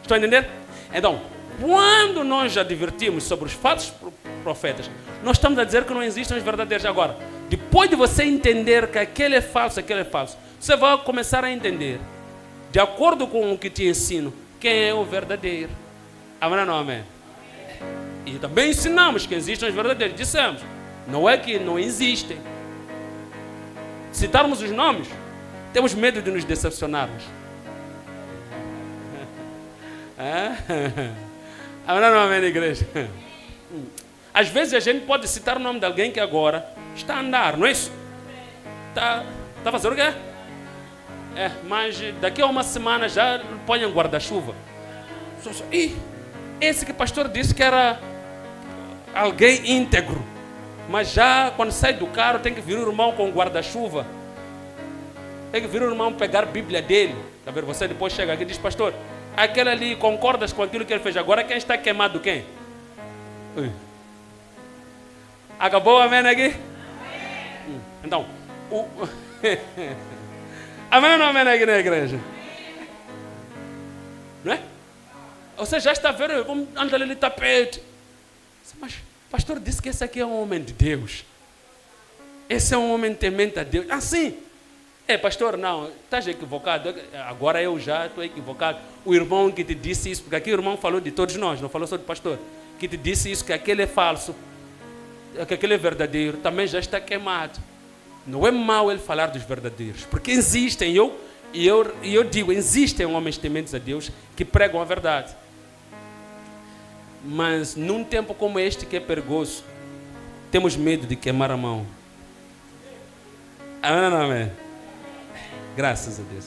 Estão a entender? Então, quando nós advertimos sobre os falsos profetas, nós estamos a dizer que não existem os verdadeiros. Agora, depois de você entender que aquele é falso, você vai começar a entender, de acordo com o que te ensino, quem é o verdadeiro. Amém ou não amém? E também ensinamos que existem os verdadeiros. Dissemos, não é que não existem. Citarmos os nomes, temos medo de nos decepcionarmos. Amém ou não amém, igreja? Às vezes a gente pode citar o nome de alguém que agora está a andar, não é isso? Está a fazer o quê? Mas daqui a uma semana já põe um guarda-chuva. E esse que o pastor disse que era alguém íntegro, mas já quando sai do carro tem que vir o irmão com o guarda-chuva, tem que vir o irmão pegar a Bíblia dele. Tá vendo? Você depois chega aqui e diz, pastor, aquele ali, concordas com aquilo que ele fez? Agora quem está queimado quem? Acabou, amém aqui? Então, amém ou não amém aqui na igreja? Não é? Você já está vendo, como anda ali no tapete. Mas o pastor disse que esse aqui é um homem de Deus. Esse é um homem temente a Deus. Assim. Pastor, não, estás equivocado. Agora eu já estou equivocado. O irmão que te disse isso, porque aqui o irmão falou de todos nós, não falou só do pastor, que te disse isso, que aquele é falso, que aquele é verdadeiro, também já está queimado. Não é mau ele falar dos verdadeiros, porque existem, e eu digo, existem homens tementes a Deus que pregam a verdade. Mas num tempo como este que é perigoso, temos medo de queimar a mão. Amém ou não amém? Graças a Deus.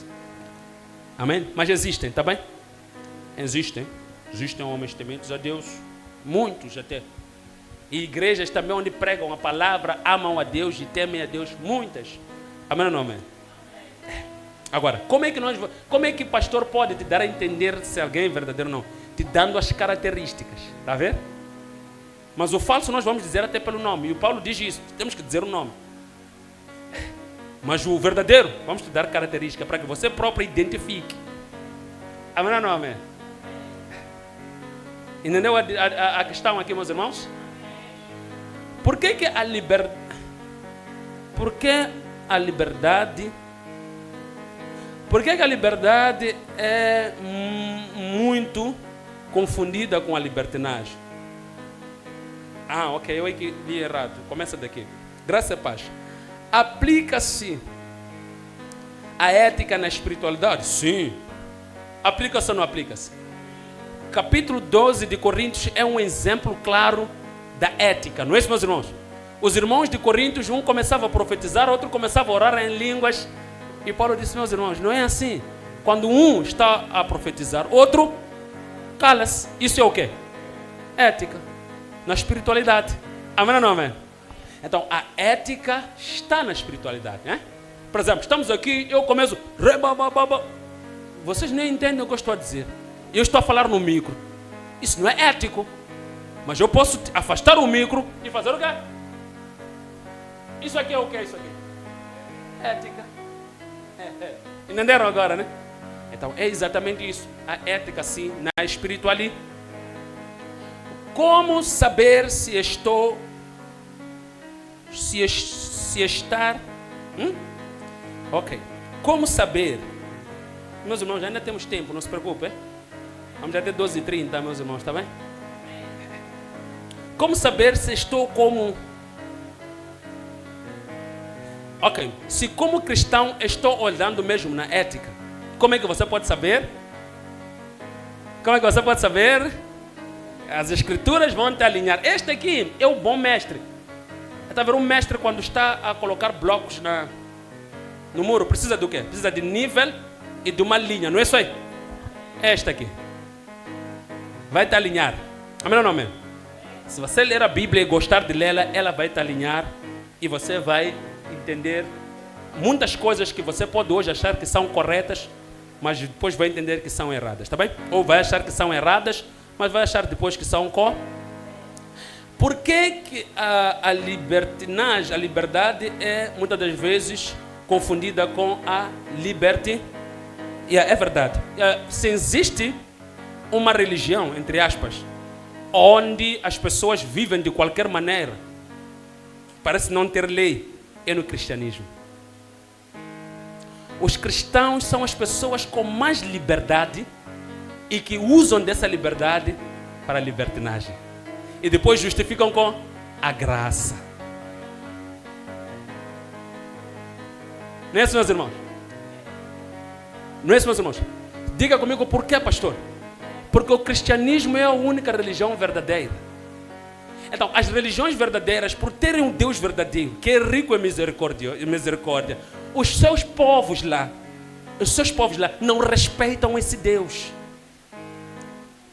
Amém? Mas existem, tá bem? Existem homens tementes a Deus, muitos até. E igrejas também onde pregam a palavra, amam a Deus e temem a Deus, muitas. Amém ou não amém? Agora, como é que o pastor pode te dar a entender se alguém é verdadeiro ou não? Te dando as características, tá vendo? Mas o falso nós vamos dizer até pelo nome. E o Paulo diz isso, temos que dizer o nome. Mas o verdadeiro, vamos te dar características para que você próprio identifique. Amém ou não amém? Entendeu a questão aqui, meus irmãos? Por que a liberdade... Por que a liberdade... Por que a liberdade é muito confundida com a libertinagem? Ok, eu li errado. Começa daqui. Graça e paz. Aplica-se a ética na espiritualidade? Sim. Aplica-se ou não aplica-se? Capítulo 12 de Coríntios é um exemplo claro da ética, não é isso, meus irmãos? Os irmãos de Coríntios, um começava a profetizar, outro começava a orar em línguas. E Paulo disse, meus irmãos, não é assim. Quando um está a profetizar, outro cala-se. Isso é o quê? Ética. Na espiritualidade. Amém ou não amém? Então, a ética está na espiritualidade, né? Por exemplo, estamos aqui, eu começo... Vocês nem entendem o que eu estou a dizer. Eu estou a falar no micro. Isso não é ético. Mas eu posso afastar o micro e fazer o quê? Isso aqui é o quê? Isso aqui? Ética. Entenderam agora, né? Então, é exatamente isso. A ética, sim, na espiritualidade. Como saber se estou... Se estar... Ok. Como saber? Meus irmãos, ainda temos tempo, não se preocupe. Vamos até 12h30, meus irmãos, está bem? Como saber se estou como... Ok. Se como cristão estou olhando mesmo na ética, como é que você pode saber? Como é que você pode saber? As escrituras vão te alinhar. Este aqui é o bom mestre. Está a ver um mestre quando está a colocar blocos no muro. Precisa do quê? Precisa de nível e de uma linha. Não é isso aí? Esta aqui. Vai te alinhar. Amém ou não amém? Se você ler a Bíblia e gostar de lê-la, ela vai te alinhar. E você vai entender muitas coisas que você pode hoje achar que são corretas, mas depois vai entender que são erradas, tá bem? Ou vai achar que são erradas, mas vai achar depois que são Por que a libertinagem, a liberdade é muitas das vezes confundida com a liberty? É verdade. Se existe uma religião, entre aspas, onde as pessoas vivem de qualquer maneira, parece não ter lei, é no cristianismo. Os cristãos são as pessoas com mais liberdade e que usam dessa liberdade para a libertinagem. E depois justificam com a graça. Não é isso, meus irmãos? Não é isso, meus irmãos? Diga comigo por que, pastor? Porque o cristianismo é a única religião verdadeira. Então, as religiões verdadeiras, por terem um Deus verdadeiro, que é rico em misericórdia, os seus povos lá não respeitam esse Deus.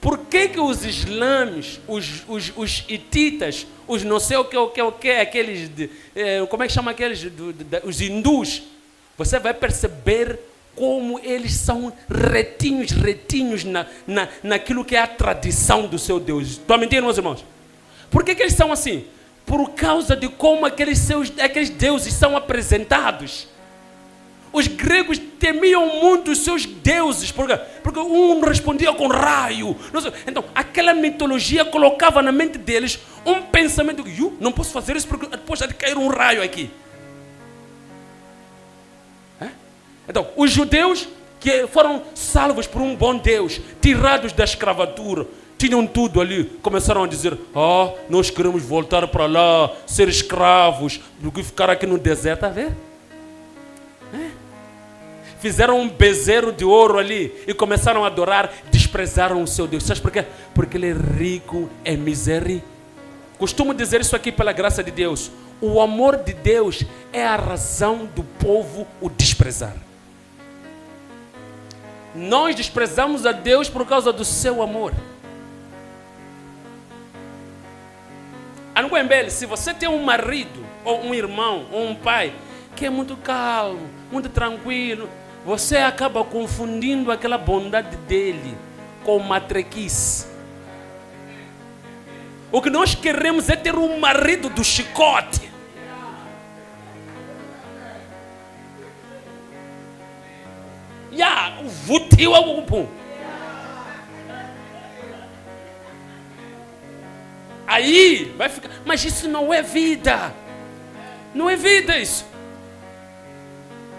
Por que os islãs, os hititas, os não sei o que, aqueles, como é que chama aqueles, os hindus, você vai perceber como eles são retinhos naquilo que é a tradição do seu Deus. Estão mentindo, meus irmãos? Por que eles são assim? Por causa de como aqueles deuses são apresentados. Os gregos temiam muito os seus deuses, porque um respondia com raio. Então, aquela mitologia colocava na mente deles um pensamento que não posso fazer isso porque depois há de cair um raio aqui. Então, os judeus que foram salvos por um bom Deus, tirados da escravatura, tinham tudo ali, começaram a dizer: nós queremos voltar para lá, ser escravos, do que ficar aqui no deserto, a ver? Fizeram um bezerro de ouro ali e começaram a adorar, desprezaram o seu Deus. Sabe por quê? Porque ele é rico em miséria. Costumo dizer isso aqui pela graça de Deus. O amor de Deus é a razão do povo o desprezar. Nós desprezamos a Deus por causa do seu amor. Anguembele, se você tem um marido, ou um irmão, ou um pai, que é muito calmo, muito tranquilo, você acaba confundindo aquela bondade dele com matrequice. O que nós queremos é ter um marido do chicote. O vutiu é o pum. Aí vai ficar, mas isso não é vida. Não é vida isso.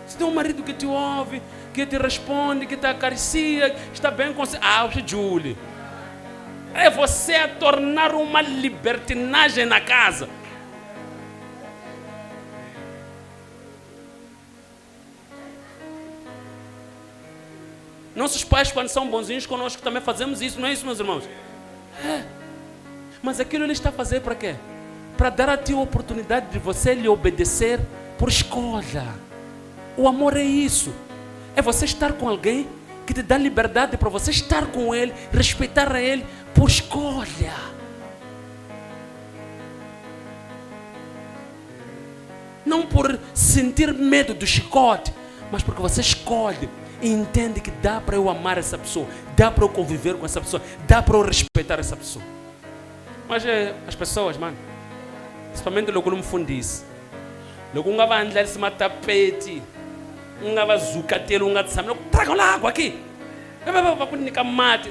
Se tem um marido que te ouve, que te responde, que te acaricia, está bem com você. Julie. É você a tornar uma libertinagem na casa. Nossos pais, quando são bonzinhos conosco, também fazemos isso, não é isso, meus irmãos? Mas aquilo ele está a fazer para quê? Para dar a ti a oportunidade de você lhe obedecer por escolha. O amor é isso. É você estar com alguém que te dá liberdade para você estar com ele, respeitar a ele por escolha. Não por sentir medo do chicote, mas porque você escolhe e entende que dá para eu amar essa pessoa, dá para eu conviver com essa pessoa, dá para eu respeitar essa pessoa. Mas as pessoas, mano, principalmente logo não me fundisse, logo não vai andar em cima do tapete, não vai zucatelo, não vai saber, traga lá água aqui, vai pôr nicar mate,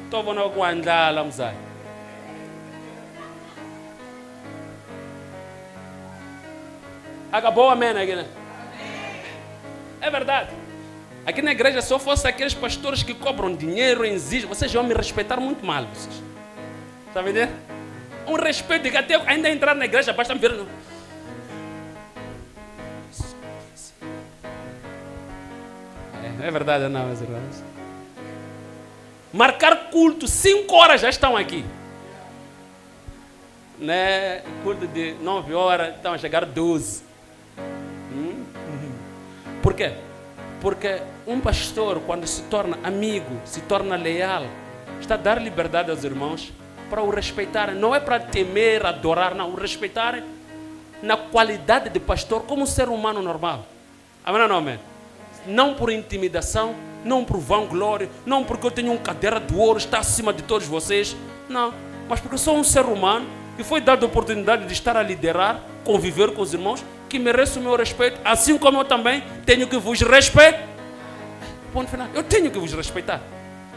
estou vendo algo andar lá, mzai. Acabou, amém, aqui, né? É verdade. Aqui na igreja, se eu fosse aqueles pastores que cobram dinheiro, exigem, vocês vão me respeitar muito mal, vocês. Está vendo? Um respeito que até ainda entrar na igreja basta me ver. É verdade, não, meus irmãos. Marcar culto, 5 horas já estão aqui. Né? Culto de 9 horas, estão a chegar 12. Por quê? Porque um pastor, quando se torna amigo, se torna leal, está a dar liberdade aos irmãos para o respeitarem. Não é para temer, adorar, não, o respeitarem. na qualidade de pastor como um ser humano normal. Amém ou não, amém? Não por intimidação, não por vanglória, não porque eu tenho uma cadeira de ouro, está acima de todos vocês. Não, mas porque eu sou um ser humano e foi dada a oportunidade de estar a liderar, conviver com os irmãos, que merece o meu respeito, assim como eu também tenho que vos respeitar. Ponto final. Eu tenho que vos respeitar.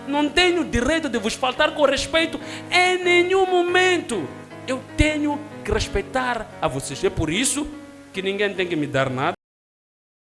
Não tenho direito de vos faltar com respeito em nenhum momento. Eu tenho que respeitar a vocês. É por isso que ninguém tem que me dar nada.